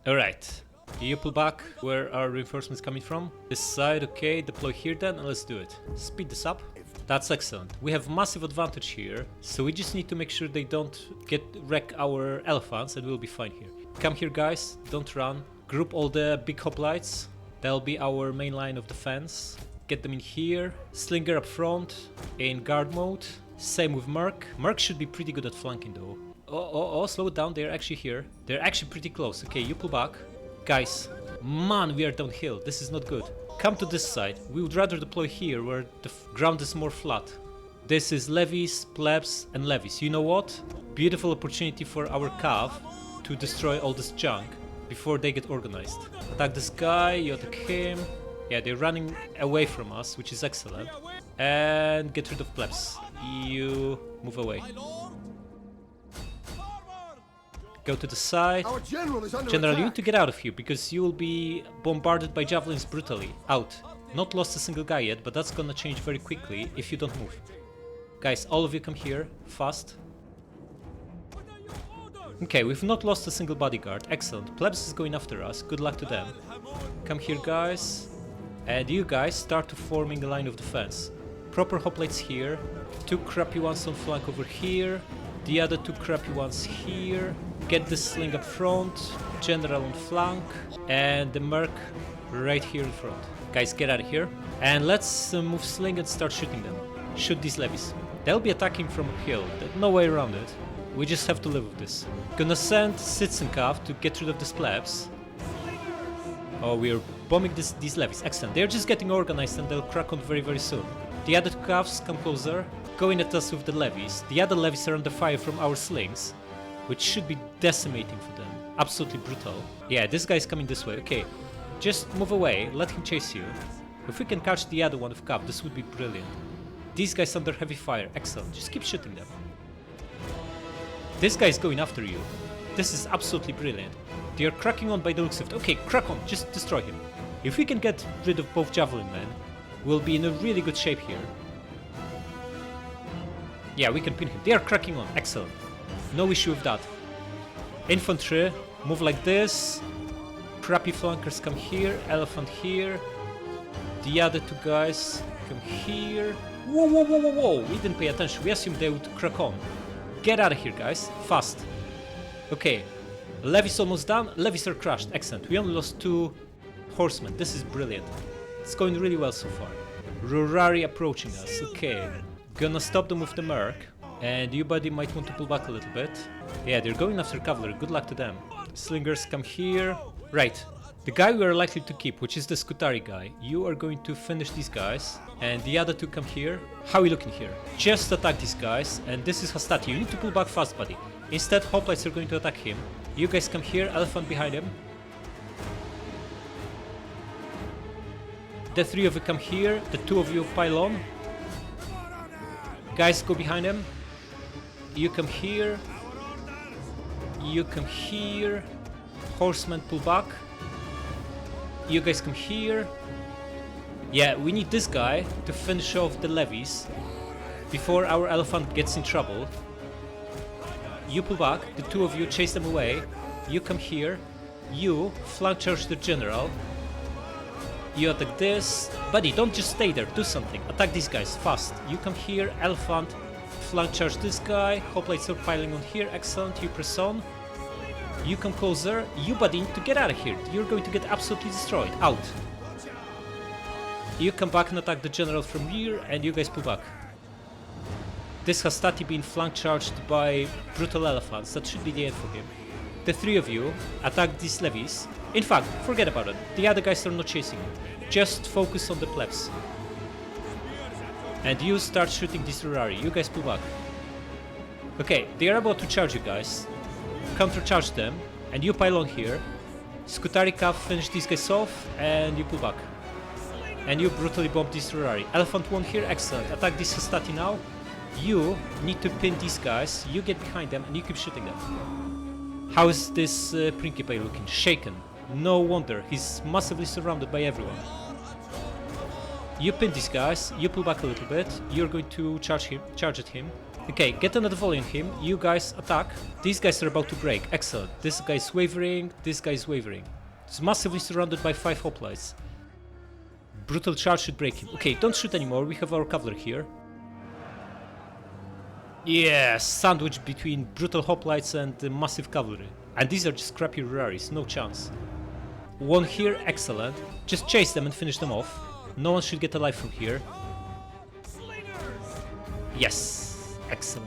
Alright, you pull back. Where are reinforcements coming from? This side, okay, deploy here then, and let's do it. Speed this up. That's excellent. We have massive advantage here, so we just need to make sure they don't wreck our elephants, and we'll be fine here. Come here guys, don't run. Group all the big hoplites. That'll be our main line of defense. Get them in here. Slinger up front, in guard mode. Same with Merc. Merc should be pretty good at flanking though. Oh, slow it down, they're actually here. They're actually pretty close. Okay, you pull back. Guys, man, we are downhill. This is not good. Come to this side. We would rather deploy here, where the ground is more flat. This is levies, plebs, and levies. You know what? Beautiful opportunity for our cav to destroy all this junk before they get organized. Attack this guy, you attack him. Yeah, they're running away from us, which is excellent. And get rid of plebs. You move away. Go to the side. Our general is under General, you attack. need to get out of here, because you will be bombarded by javelins brutally. Out. Not lost a single guy yet, but that's gonna change very quickly if you don't move. Guys, all of you come here, fast. Okay, we've not lost a single bodyguard. Excellent. Plebs is going after us. Good luck to them. Come here, guys. And you guys start to forming a line of defense. Proper hoplites here. 2 crappy ones on flank over here. The other 2 crappy ones here. Get the sling up front, general on flank, and the merc right here in front. Guys, get out of here. And let's move sling and start shooting them. Shoot these levies. They'll be attacking from uphill, there's no way around it. We just have to live with this. Gonna send Sitzenkav to get rid of these plebs. Oh, we're bombing these levies. Excellent. They're just getting organized and they'll crack on very, very soon. The other 2 cavs come closer, going at us with the levies. The other levies are under fire from our slings, which should be decimating for them. Absolutely brutal. Yeah, this guy's coming this way. Okay, just move away, let him chase you. If we can catch the other one with Cav, this would be brilliant. These guys under heavy fire, excellent. Just keep shooting them. This guy's going after you. This is absolutely brilliant. They are cracking on by the looks of it. Okay, crack on, just destroy him. If we can get rid of both javelin men, we'll be in a really good shape here. Yeah, we can pin him. They are cracking on, excellent. No issue with that. Infantry, move like this. Crappy flankers come here, elephant here. The other 2 guys come here. Whoa, whoa, whoa, whoa, whoa! We didn't pay attention, we assumed they would crack on. Get out of here, guys, fast. Okay, levies almost done, levies are crushed, excellent. We only lost 2 horsemen, this is brilliant. It's going really well so far. Rurari approaching us, okay. Gonna stop them with the merc. And you buddy might want to pull back a little bit. Yeah, they're going after cavalry, good luck to them. Slingers come here. Right, the guy we are likely to keep, which is the Scutari guy. You are going to finish these guys. And the other 2 come here. How are we looking here? Just attack these guys. And this is Hastati, you need to pull back fast, buddy. Instead, hoplites are going to attack him. You guys come here, elephant behind him. The 3 of you come here, the 2 of you pile on. Guys, go behind him. You come here. You come here. Horsemen pull back. You guys come here. Yeah, we need this guy to finish off the levies before our elephant gets in trouble. You pull back, the 2 of you chase them away. You come here. You flank charge the general. You attack this. Buddy, don't just stay there, do something. Attack these guys, fast. You come here, elephant, Flank charge this guy. Hoplites are piling on here. Excellent. You press on. You come closer. You buddy need to get out of here. You're going to get absolutely destroyed. Out. You come back and attack the general from rear, and you guys pull back. This hastati being flank charged by brutal elephants. That should be the end for him. The three of you attack these levies. In fact, forget about it. The other guys are not chasing it. Just focus on the plebs. And you start shooting these rurari. You guys pull back. Okay, they are about to charge you guys. Countercharge them, and you pile on here. Scutari Cav finish these guys off, and you pull back. And you brutally bomb this rurari. Elephant 1 here, excellent. Attack this hastati now. You need to pin these guys. You get behind them, and you keep shooting them. How is this Principe looking? Shaken. No wonder, he's massively surrounded by everyone. You pin these guys, you pull back a little bit, you're going to charge at him. Okay, get another volley on him, you guys attack. These guys are about to break, excellent. This guy's wavering, this guy's wavering. He's massively surrounded by 5 hoplites. Brutal charge should break him. Okay, don't shoot anymore, we have our cavalry here. Yeah, sandwich between brutal hoplites and massive cavalry. And these are just crappy ruraris, no chance. One here, excellent. Just chase them and finish them off. No one should get alive from here. Yes, excellent.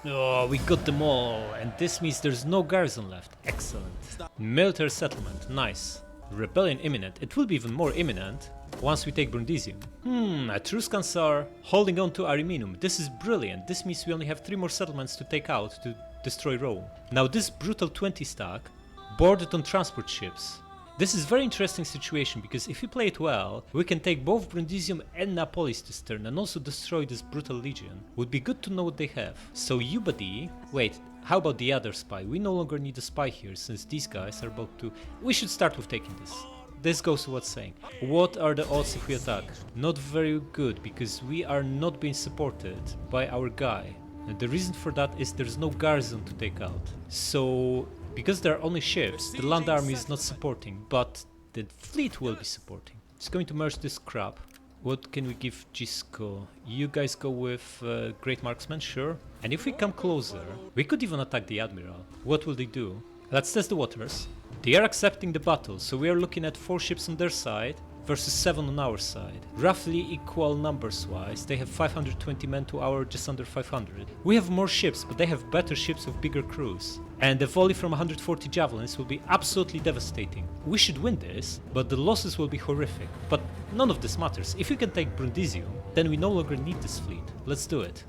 Oh, we got them all, and this means there's no garrison left. Excellent. Military settlement, nice. Rebellion imminent. It will be even more imminent once we take Brundisium. Etruscans are holding on to Ariminum. This is brilliant. This means we only have 3 more settlements to take out to destroy Rome. Now this brutal 20 stack boarded on transport ships. This is a very interesting situation because if we play it well, we can take both Brundisium and Neapolis this turn and also destroy this brutal legion. Would be good to know what they have. So you buddy, wait, how about the other spy? We no longer need a spy here since these guys are about to... We should start with taking this. This goes without saying. What are the odds if we attack? Not very good because we are not being supported by our guy. And the reason for that is there's no garrison to take out. So, because there are only ships, the land army is not supporting, but the fleet will be supporting. It's going to merge this crap. What can we give Gisco? You guys go with Great Marksman, sure. And if we come closer, we could even attack the Admiral. What will they do? Let's test the waters. They are accepting the battle, so we are looking at 4 ships on their side versus 7 on our side. Roughly equal numbers wise, they have 520 men to our just under 500. We have more ships, but they have better ships with bigger crews. And the volley from 140 javelins will be absolutely devastating. We should win this, but the losses will be horrific. But none of this matters. If we can take Brundisium, then we no longer need this fleet. Let's do it.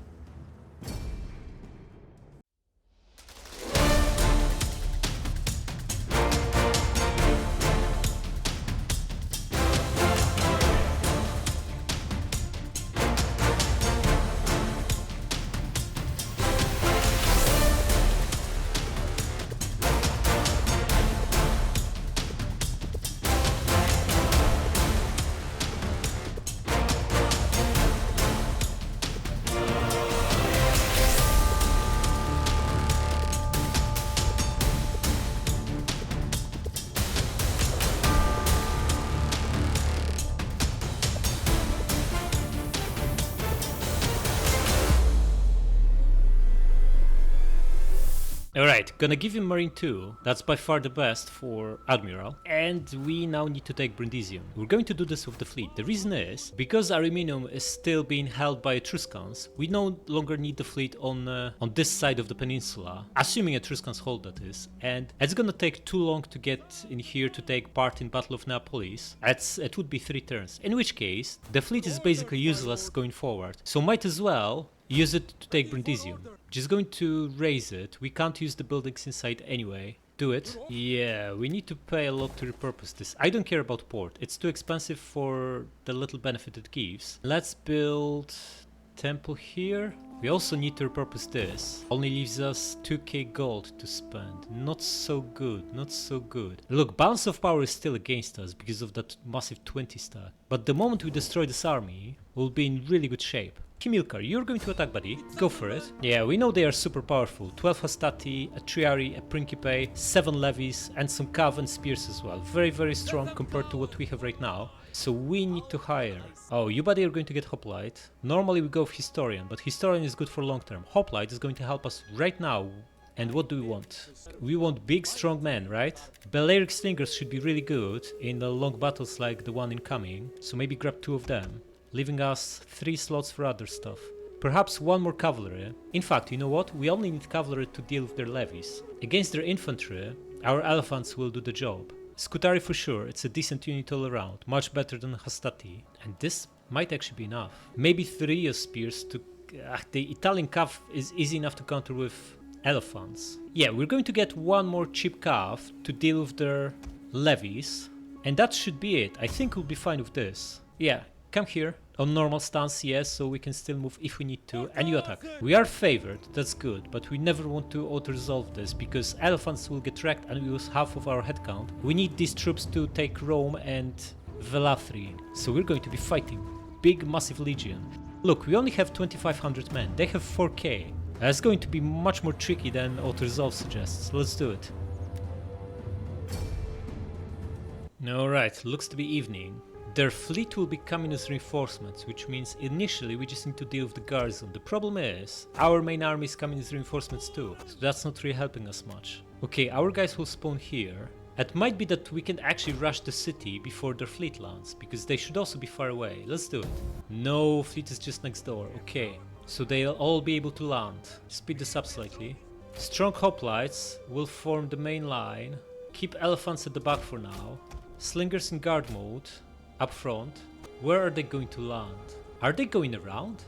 Alright, gonna give him Marine 2, that's by far the best for Admiral, and we now need to take Brundisium. We're going to do this with the fleet. The reason is, because Ariminum is still being held by Etruscans, we no longer need the fleet on this side of the peninsula, assuming Etruscans hold that is, and it's gonna take too long to get in here to take part in Battle of Neapolis. It would be 3 turns, in which case, the fleet is basically useless going forward, so might as well use it to take Brundisium. Just going to raise it. We can't use the buildings inside anyway. Do it. Yeah, we need to pay a lot to repurpose this. I don't care about port. It's too expensive for the little benefit it gives. Let's build temple here. We also need to repurpose this. Only leaves us 2k gold to spend. Not so good, not so good. Look, balance of power is still against us because of that massive 20 stack. But the moment we destroy this army, we'll be in really good shape. Kimilkar, you're going to attack, buddy. Go for it. Yeah, we know they are super powerful. 12 Hastati, a Triari, a Principe, 7 levies, and some Cav and spears as well. Very, very strong compared to what we have right now. So we need to hire. Oh, you buddy are going to get Hoplite. Normally we go with Historian, but Historian is good for long term. Hoplite is going to help us right now. And what do we want? We want big strong men, right? Balearic Slingers should be really good in the long battles like the one incoming. So maybe grab 2 of them, leaving us 3 slots for other stuff. Perhaps 1 more cavalry. In fact, you know what? We only need cavalry to deal with their levies. Against their infantry, our elephants will do the job. Scutari for sure, it's a decent unit all around, much better than Hastati. And this might actually be enough. Maybe 3 spears to... the Italian cav is easy enough to counter with elephants. Yeah, we're going to get 1 more cheap cav to deal with their levies. And that should be it. I think we'll be fine with this. Yeah, come here. On normal stance, yes, so we can still move if we need to, and you attack. We are favored, that's good, but we never want to auto-resolve this, because elephants will get wrecked and we lose half of our headcount. We need these troops to take Rome and Velathri, so we're going to be fighting. Big, massive legion. Look, we only have 2,500 men, they have 4k. That's going to be much more tricky than auto-resolve suggests, let's do it. Alright, looks to be evening. Their fleet will be coming as reinforcements, which means initially we just need to deal with the garrison. The problem is, our main army is coming as reinforcements too, so that's not really helping us much. Okay, our guys will spawn here. It might be that we can actually rush the city before their fleet lands, because they should also be far away. Let's do it. No, fleet is just next door, okay. So they'll all be able to land. Speed this up slightly. Strong hoplites will form the main line. Keep elephants at the back for now. Slingers in guard mode. Up front. Where are they going to land? Are they going around?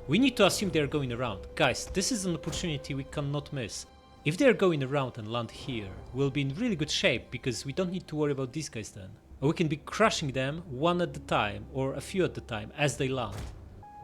We need to assume they are going around. Guys, this is an opportunity we cannot miss. If they are going around and land here, we'll be in really good shape because we don't need to worry about these guys then. We can be crushing them 1 at a time or a few at a time as they land.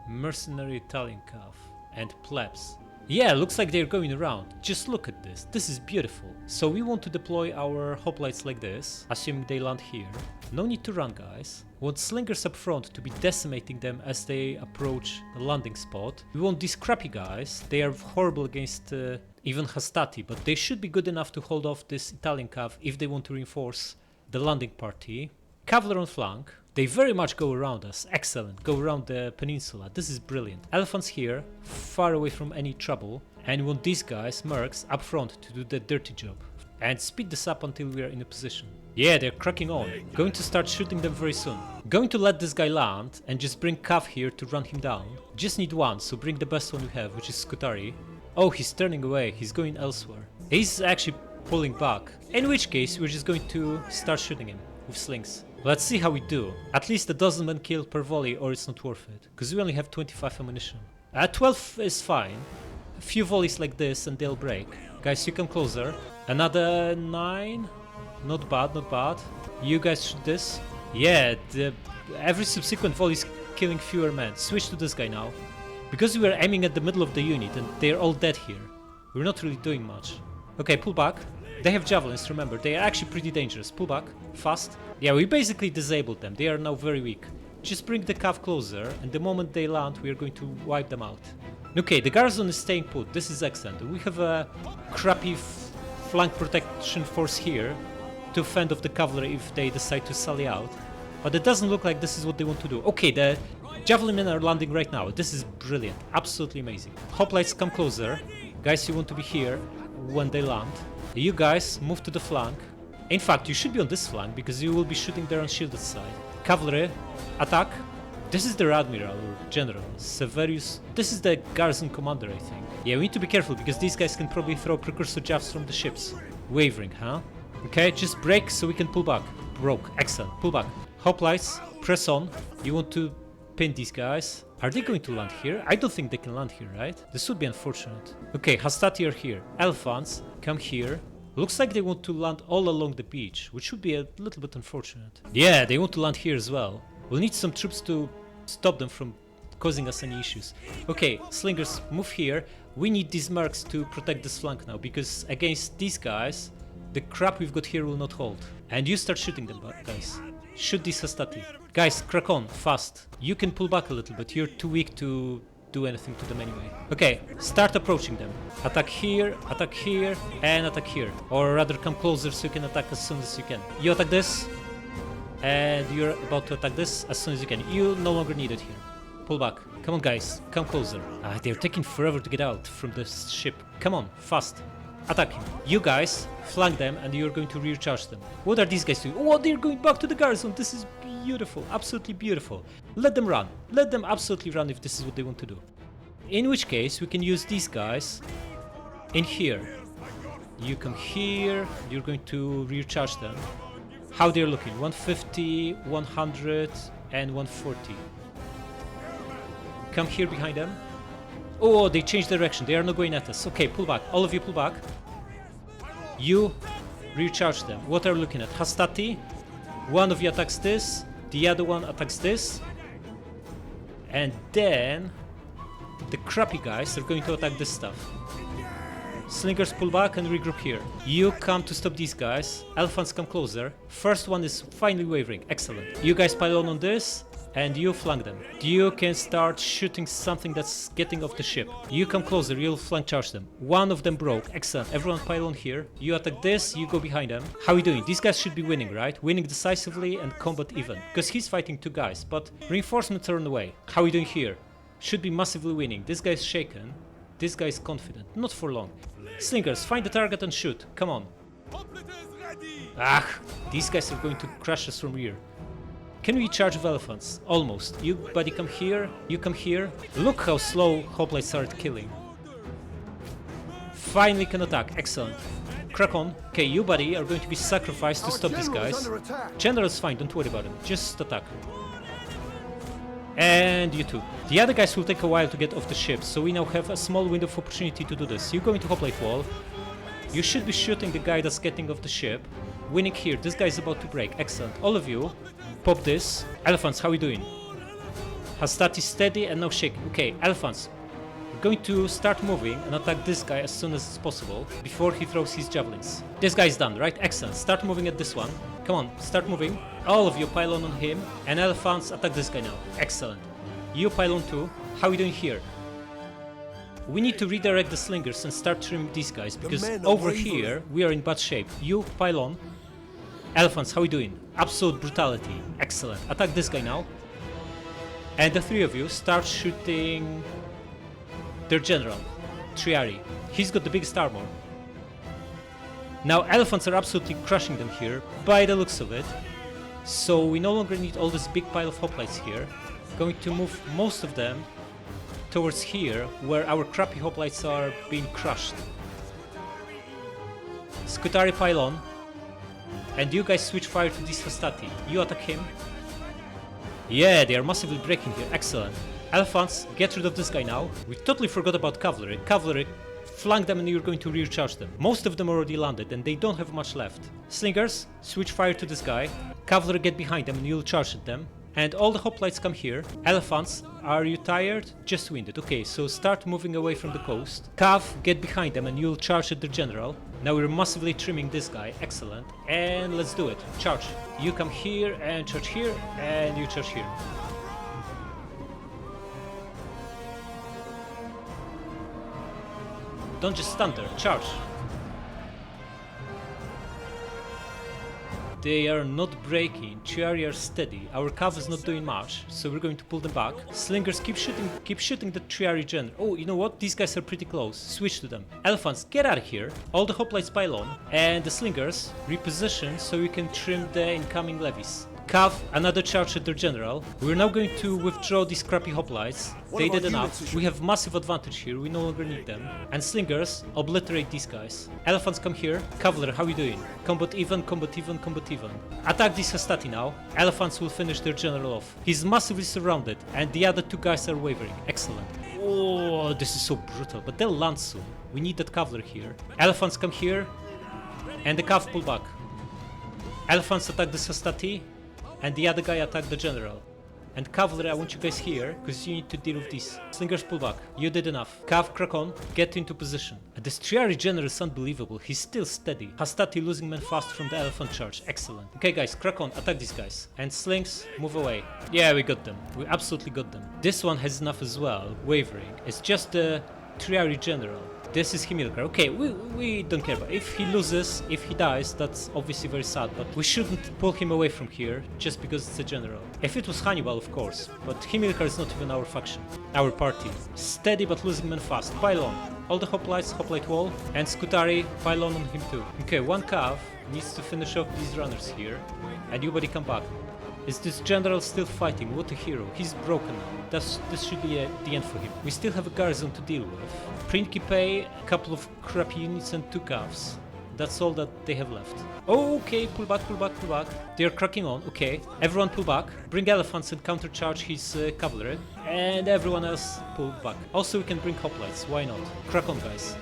Mercenary Italian cav and plebs. Yeah, looks like they're going around. Just look at this. This is beautiful. So we want to deploy our hoplites like this, assuming they land here. No need to run, guys. We want slingers up front to be decimating them as they approach the landing spot. We want these crappy guys. They are horrible against even Hastati, but they should be good enough to hold off this Italian cav if they want to reinforce the landing party. Cavalry on flank. They very much go around us. Excellent. Go around the peninsula. This is brilliant. Elephants here, far away from any trouble. And we want these guys, mercs, up front to do the dirty job. And speed this up until we are in a position. Yeah, they're cracking on. Going to start shooting them very soon. Going to let this guy land and just bring Cav here to run him down. Just need 1, so bring the best one we have, which is Scutari. Oh, he's turning away. He's going elsewhere. He's actually pulling back. In which case, we're just going to start shooting him with slings. Let's see how we do. At least a dozen men killed per volley or it's not worth it. Because we only have 25 ammunition. 12 is fine. A few volleys like this and they'll break. Guys, you come closer. Another 9. Not bad, not bad. You guys shoot this. Yeah, every subsequent volley is killing fewer men. Switch to this guy now. Because we were aiming at the middle of the unit and they're all dead here. We're not really doing much. Okay, pull back. They have javelins, remember. They are actually pretty dangerous. Pull back. Fast. Yeah, we basically disabled them. They are now very weak. Just bring the cav closer, and the moment they land, we are going to wipe them out. Okay, the garrison is staying put. This is excellent. We have a crappy flank protection force here to fend off the cavalry if they decide to sally out. But it doesn't look like this is what they want to do. Okay, the javelin men are landing right now. This is brilliant. Absolutely amazing. Hoplites, come closer. Guys, you want to be here when they land. You guys move to the flank. In fact, you should be on this flank because you will be shooting their unshielded side. Cavalry, attack. This is their admiral or general, Severius. This is the garrison commander, I think. Yeah, we need to be careful because these guys can probably throw precursor jabs from the ships. Wavering, huh? Okay, just break so we can pull back. Broke. Excellent. Pull back. Hoplites, press on. You want to pin these guys. Are they going to land here? I don't think they can land here, right? This would be unfortunate. Okay, Hastati are here. Elephants, come here. Looks like they want to land all along the beach, which would be a little bit unfortunate. Yeah, they want to land here as well. We'll need some troops to stop them from causing us any issues. Okay, slingers, move here. We need these mercs to protect this flank now, because against these guys, the crap we've got here will not hold. And you start shooting them, guys. Shoot these Hastati. Guys, crack on, fast. You can pull back a little bit, you're too weak to do anything to them anyway. Okay, start approaching them. Attack here, and attack here. Or rather come closer so you can attack as soon as you can. You attack this. And you're about to attack this as soon as you can. You no longer need it here. Pull back. Come on, guys. Come closer. They're taking forever to get out from this ship. Come on, fast. Attack him. You guys flank them and you're going to recharge them. What are these guys doing? Oh, they're going back to the garrison. This is beautiful. Absolutely beautiful. Let them run. Let them absolutely run if this is what they want to do. In which case, we can use these guys in here. You come here. You're going to recharge them. How they're looking? 150, 100, and 140. Come here behind them. Oh, they changed direction. They are not going at us. Okay, pull back. All of you pull back. You recharge them. What are we looking at? Hastati. One of you attacks this. The other one attacks this. And then the crappy guys are going to attack this stuff. Slingers pull back and regroup here. You come to stop these guys. Elephants come closer. First one is finally wavering. Excellent. You guys pile on this. And you flank them. You can start shooting something that's getting off the ship. You come closer, you'll flank charge them. One of them broke. Excellent. Everyone pile on here. You attack this, you go behind them. How are you doing? These guys should be winning, right? Winning decisively and combat even. Because he's fighting two guys, but reinforcements are on the way. How are you doing here? Should be massively winning. This guy's shaken. This guy's confident. Not for long. Slingers, find the target and shoot. Come on. These guys are going to crush us from rear. Can we charge with elephants? Almost. You, buddy, come here. You come here. Look how slow hoplites are at killing. Finally can attack. Excellent. Crack on. Okay, you, buddy, are going to be sacrificed to stop these guys. General's fine, don't worry about him. Just attack. And you too. The other guys will take a while to get off the ship, so we now have a small window of opportunity to do this. You go into hoplite wall. You should be shooting the guy that's getting off the ship. Winning here. This guy is about to break. Excellent. All of you, pop this. Elephants, how are you doing? Hastati steady and now shaking. Okay, elephants. We're going to start moving and attack this guy as soon as possible before he throws his javelins. This guy is done, right? Excellent. Start moving at this one. Come on, start moving. All of you pile on him. And elephants, attack this guy now. Excellent. You pile on too. How are you doing here? We need to redirect the slingers and start trimming these guys because over here we are in bad shape. You pile on. Elephants, how are you doing? Absolute brutality. Excellent. Attack this guy now. And the three of you start shooting their general, Triari. He's got the biggest armor. Now elephants are absolutely crushing them here, by the looks of it. So we no longer need all this big pile of hoplites here. Going to move most of them towards here, where our crappy hoplites are being crushed. Scutari pile on. And you guys switch fire to this Hastati. You attack him. Yeah, they are massively breaking here. Excellent. Elephants, get rid of this guy now. We totally forgot about cavalry. Cavalry, flank them and you're going to recharge them. Most of them already landed and they don't have much left. Slingers, switch fire to this guy. Cavalry, get behind them and you'll charge at them. And all the hoplites come here. Elephants, are you tired? Just winded. Okay, so start moving away from the coast. Cav, get behind them and you'll charge at their general. Now we're massively trimming this guy. Excellent. And let's do it. Charge. You come here and charge here and you charge here. Don't just stand there. Charge. They are not breaking, Triari are steady, our cav is not doing much, so we're going to pull them back. Slingers, keep shooting the Triari gen. Oh, you know what? These guys are pretty close. Switch to them. Elephants, get out of here. All the hoplites pile on. And the slingers, reposition so you can trim the incoming levies. Cav, another charge at their general. We're now going to withdraw these crappy hoplites. They did enough. We have massive advantage here, we no longer need them. And slingers, obliterate these guys. Elephants, come here. Cavalry, how are you doing? Combat even, combat even, combat even. Attack this Hastati now. Elephants will finish their general off. He's massively surrounded and the other two guys are wavering. Excellent. Oh, this is so brutal, but they'll land soon. We need that cavalry here. Elephants, come here. And the cav pull back. Elephants attack this Hastati. And the other guy attacked the general. And cavalry, I want you guys here, because you need to deal with this. Slingers, pull back. You did enough. Cav, crack on. Get into position. And this Triari general is unbelievable. He's still steady. Hastati losing men fast from the elephant charge. Excellent. Okay guys, crack on. Attack these guys. And slings, move away. Yeah, we got them. We absolutely got them. This one has enough as well. Wavering. It's just the Triari general. This is Himilcar. Okay, we don't care, but if he loses, if he dies, that's obviously very sad, but we shouldn't pull him away from here just because it's a general. If it was Hannibal, of course, but Himilcar is not even our faction, our party. Steady but losing men fast. Pile on. All the hoplite wall, and Scutari, pile on him too. Okay, one cav needs to finish off these runners here, and you buddy come back. Is this general still fighting? What a hero. He's broken now. This should be the end for him. We still have a garrison to deal with. Principe, a couple of crappy units and 2 calves. That's all that they have left. Oh, okay, pull back. They're cracking on, okay. Everyone pull back. Bring elephants and countercharge his cavalry. And everyone else pull back. Also, we can bring hoplites, why not? Crack on, guys.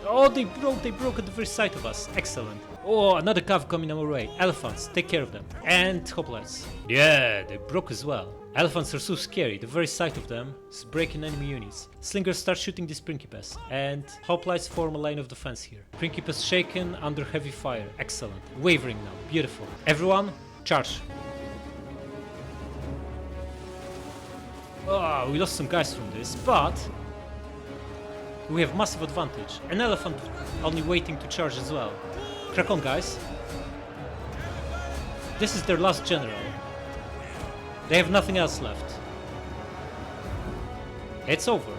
Oh, they broke at the very sight of us. Excellent. Oh, another cav coming our way. Elephants, take care of them. And hoplites. Yeah, they broke as well. Elephants are so scary, the very sight of them is breaking enemy units. Slingers start shooting these principes, and hoplites form a line of defense here. Principes shaken under heavy fire. Excellent. Wavering now. Beautiful. Everyone, charge. Oh, we lost some guys from this, but we have massive advantage. An elephant only waiting to charge as well. Crack on, guys. This is their last general. They have nothing else left. It's over.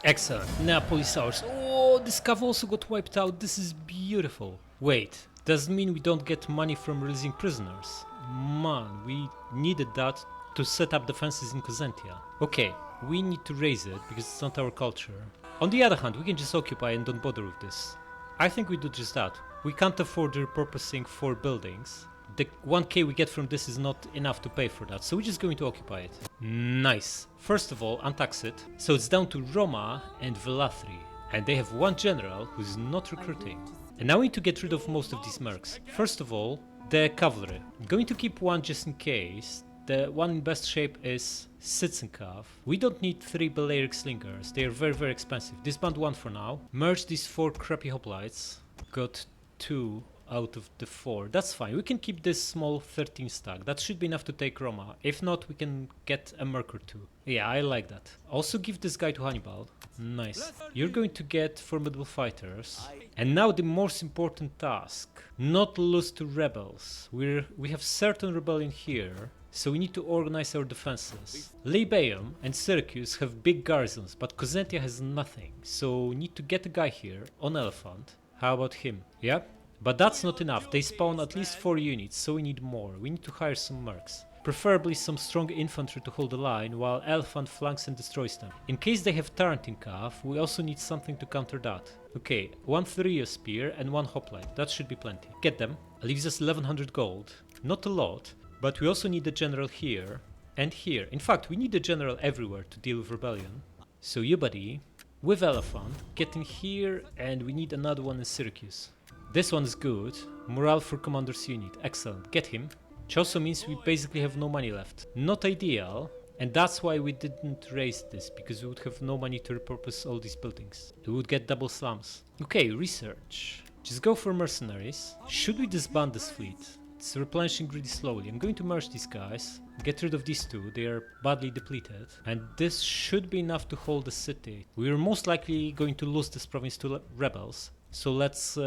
Excellent. Neapolis ours. Oh, this cav also got wiped out. This is beautiful. Wait, doesn't mean we don't get money from releasing prisoners. Man, we needed that to set up defenses in Cosentia. Okay, we need to raise it because it's not our culture. On the other hand, we can just occupy and don't bother with this. I think we do just that. We can't afford repurposing 4 buildings. The 1k we get from this is not enough to pay for that, so we're just going to occupy it. Nice. First of all, untax it. So it's down to Roma and Velathri, and they have 1 general who's not recruiting. And now we need to get rid of most of these mercs. First of all, the cavalry. I'm going to keep 1 just in case. The one in best shape is Sitzenkav. We don't need 3 Balearic slingers, they are very expensive. Disband 1 for now. Merge these 4 crappy hoplites. Got 2 out of the 4. That's fine, we can keep this small 13 stack. That should be enough to take Roma. If not, we can get a merc or 2. Yeah, I like that. Also give this guy to Hannibal. Nice. You're going to get formidable fighters. And now the most important task. Not lose to rebels. We have certain rebellion here. So we need to organize our defenses. Lilybaeum and Syracuse have big garrisons, but Cosentia has nothing. So we need to get a guy here on elephant. How about him? Yeah? But that's not enough. They spawn at least 4 units, so we need more. We need to hire some mercs. Preferably some strong infantry to hold the line, while elephant flanks and destroys them. In case they have Tarantin cav, we also need something to counter that. Okay, 1 Thurio spear and 1 hoplite. That should be plenty. Get them. Leaves us 1100 gold. Not a lot. But we also need a general here and here. In fact, we need a general everywhere to deal with rebellion. So you buddy, with elephant, get in here, and we need another one in Syracuse. This one is good. Morale for commander's unit. Excellent. Get him. Which also means we basically have no money left. Not ideal, and that's why we didn't raise this, because we would have no money to repurpose all these buildings. We would get double slums. Okay, research. Just go for mercenaries. Should we disband this fleet? It's replenishing really slowly. I'm going to merge these guys, get rid of these 2, they are badly depleted, and this should be enough to hold the city. We are most likely going to lose this province to rebels, so let's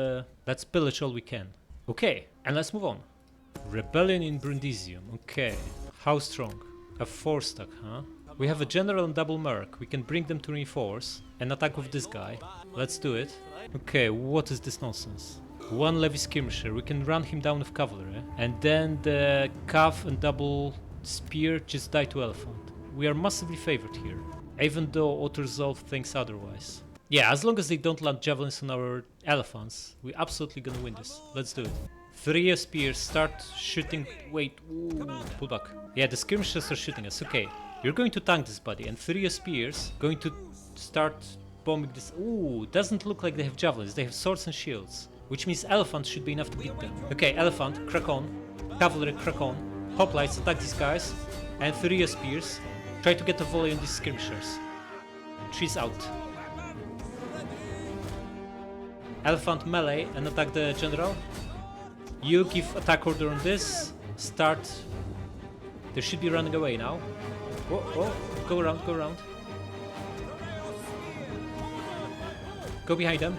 pillage all we can. Okay, and let's move on. Rebellion in Brundisium, okay. How strong? A 4 stack, huh? We have a general and double merc, we can bring them to reinforce and attack with this guy. Let's do it. Okay, what is this nonsense? 1 levy skirmisher, we can run him down with cavalry, and then the cav and double spear just die to elephant. We are massively favored here, even though auto-resolve thinks otherwise. Yeah, as long as they don't land javelins on our elephants, we're absolutely gonna win this. Let's do it. 3 spears, start shooting. Wait, ooh, pull back. Yeah, the skirmishers are shooting us. Okay, you're going to tank this buddy, and 3 spears going to start bombing this. Ooh, doesn't look like they have javelins, they have swords and shields. Which means elephant should be enough to beat them. Okay, elephant, crack on. Cavalry, crack on. Hoplites, attack these guys. And 3 spears. Try to get a volley on these skirmishers. Trees out. Elephant melee and attack the general. You give attack order on this. Start They should be running away now. Whoa, whoa, go around, go around. Go behind them.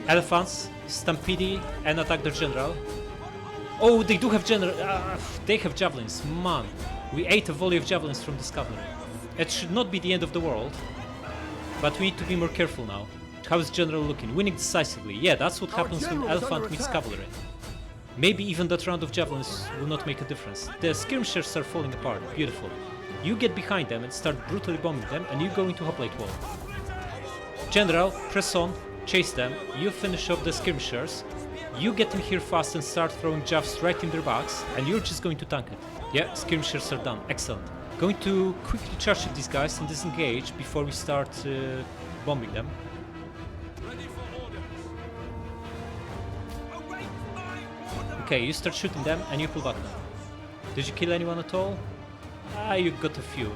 Elephants, Stampede, and attack their general. Oh, they do have general. They have javelins, man. We ate a volley of javelins from this cavalry. It should not be the end of the world, but we need to be more careful now. How is general looking? Winning decisively. Yeah, that's what happens when elephant meets cavalry. Maybe even that round of javelins will not make a difference. The skirmishers are falling apart. Beautiful. You get behind them and start brutally bombing them, and you go into hoplite wall. General, press on, chase them. You finish off the skirmishers. You get in here fast and start throwing jabs right in their backs, and you're just going to tank it. Yeah, skirmishers are done. Excellent. Going to quickly charge at these guys and disengage before we start bombing them. Okay, you start shooting them and you pull back now. Did you kill anyone at all? You got a few.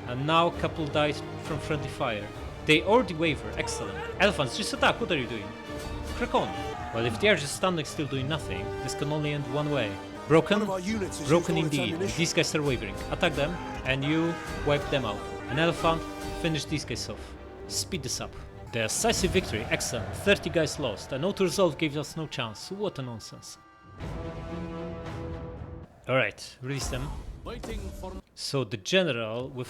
And now a couple died from friendly fire. They already waver. Excellent. Elephants, just attack. What are you doing? Crack on. Well, if they are just standing still doing nothing, this can only end one way. Broken? Broken indeed. These guys are wavering. Attack them and you wipe them out. An elephant, finish these guys off. Speed this up. The decisive victory, excellent. 30 guys lost. An auto-resolve gave us no chance. What a nonsense. Alright, release them. So the general with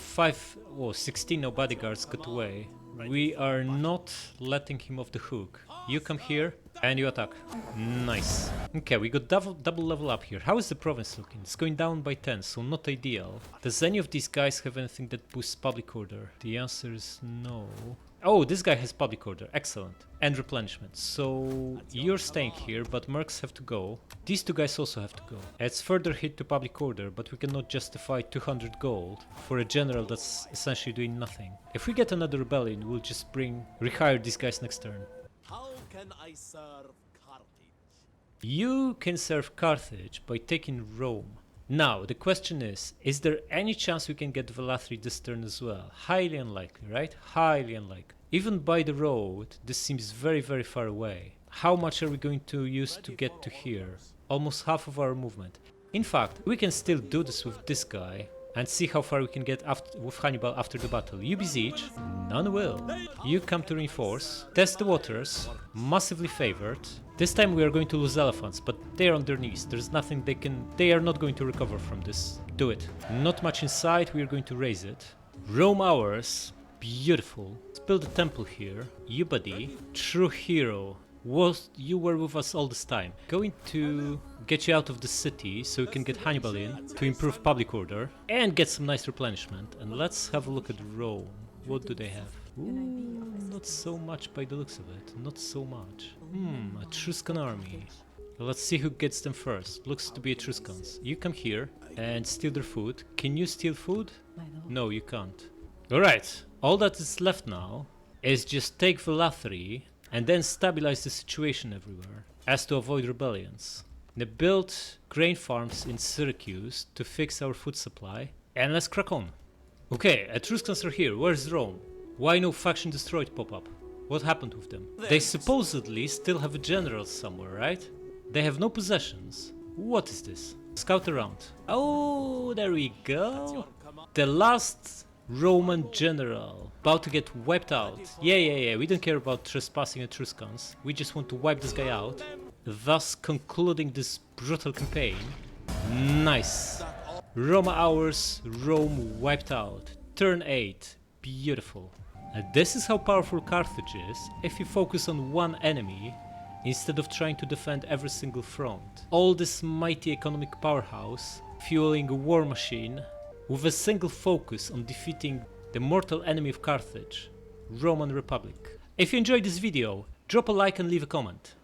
16 no bodyguards got away. We are not letting him off the hook. You come here and you attack. Nice. Okay, we got double level up here. How is the province looking? It's going down by 10, so not ideal. Does any of these guys have anything that boosts public order? The answer is no. Oh, this guy has public order. Excellent. And replenishment. So you're staying here, but mercs have to go. These two guys also have to go. It's further hit to public order, but we cannot justify 200 gold for a general that's essentially doing nothing. If we get another rebellion, we'll just rehire these guys next turn. How can I serve Carthage? You can serve Carthage by taking Rome. Now, the question is there any chance we can get Velathri this turn as well? Highly unlikely, right? Highly unlikely. Even by the road, this seems very, very far away. How much are we going to use to get to here? Almost half of our movement. In fact, we can still do this with this guy and see how far we can get with Hannibal after the battle. You besiege, none will. You come to reinforce, test the waters, massively favored. This time we are going to lose elephants, but they are on their knees. There's nothing they are not going to recover from this. Do it. Not much inside, we are going to raise it. Rome ours, beautiful. Let's build a temple here. You buddy, true hero. You were with us all this time. Going to get you out of the city so we can get Hannibal in to improve public order and get some nice replenishment. And let's have a look at Rome. What do they have? Ooh, not so much by the looks of it. Not so much. Etruscan army. Let's see who gets them first. Looks to be Etruscans. You come here and steal their food. Can you steal food? No, you can't. Alright, all that is left now is just take Velathri and then stabilize the situation everywhere, as to avoid rebellions. They built grain farms in Syracuse to fix our food supply, and let's crack on. Okay, Etruscans are here. Where's Rome? Why no faction destroyed pop up? What happened with them? They supposedly still have a general somewhere, right? They have no possessions. What is this? Scout around. Oh, there we go. The last Roman general about to get wiped out. Yeah, we don't care about trespassing Etruscans. We just want to wipe this guy out, thus concluding this brutal campaign. Nice. Roma ours, Rome wiped out. Turn 8. Beautiful. And this is how powerful Carthage is if you focus on one enemy instead of trying to defend every single front. All this mighty economic powerhouse fueling a war machine with a single focus on defeating the mortal enemy of Carthage, Roman Republic. If you enjoyed this video, drop a like and leave a comment.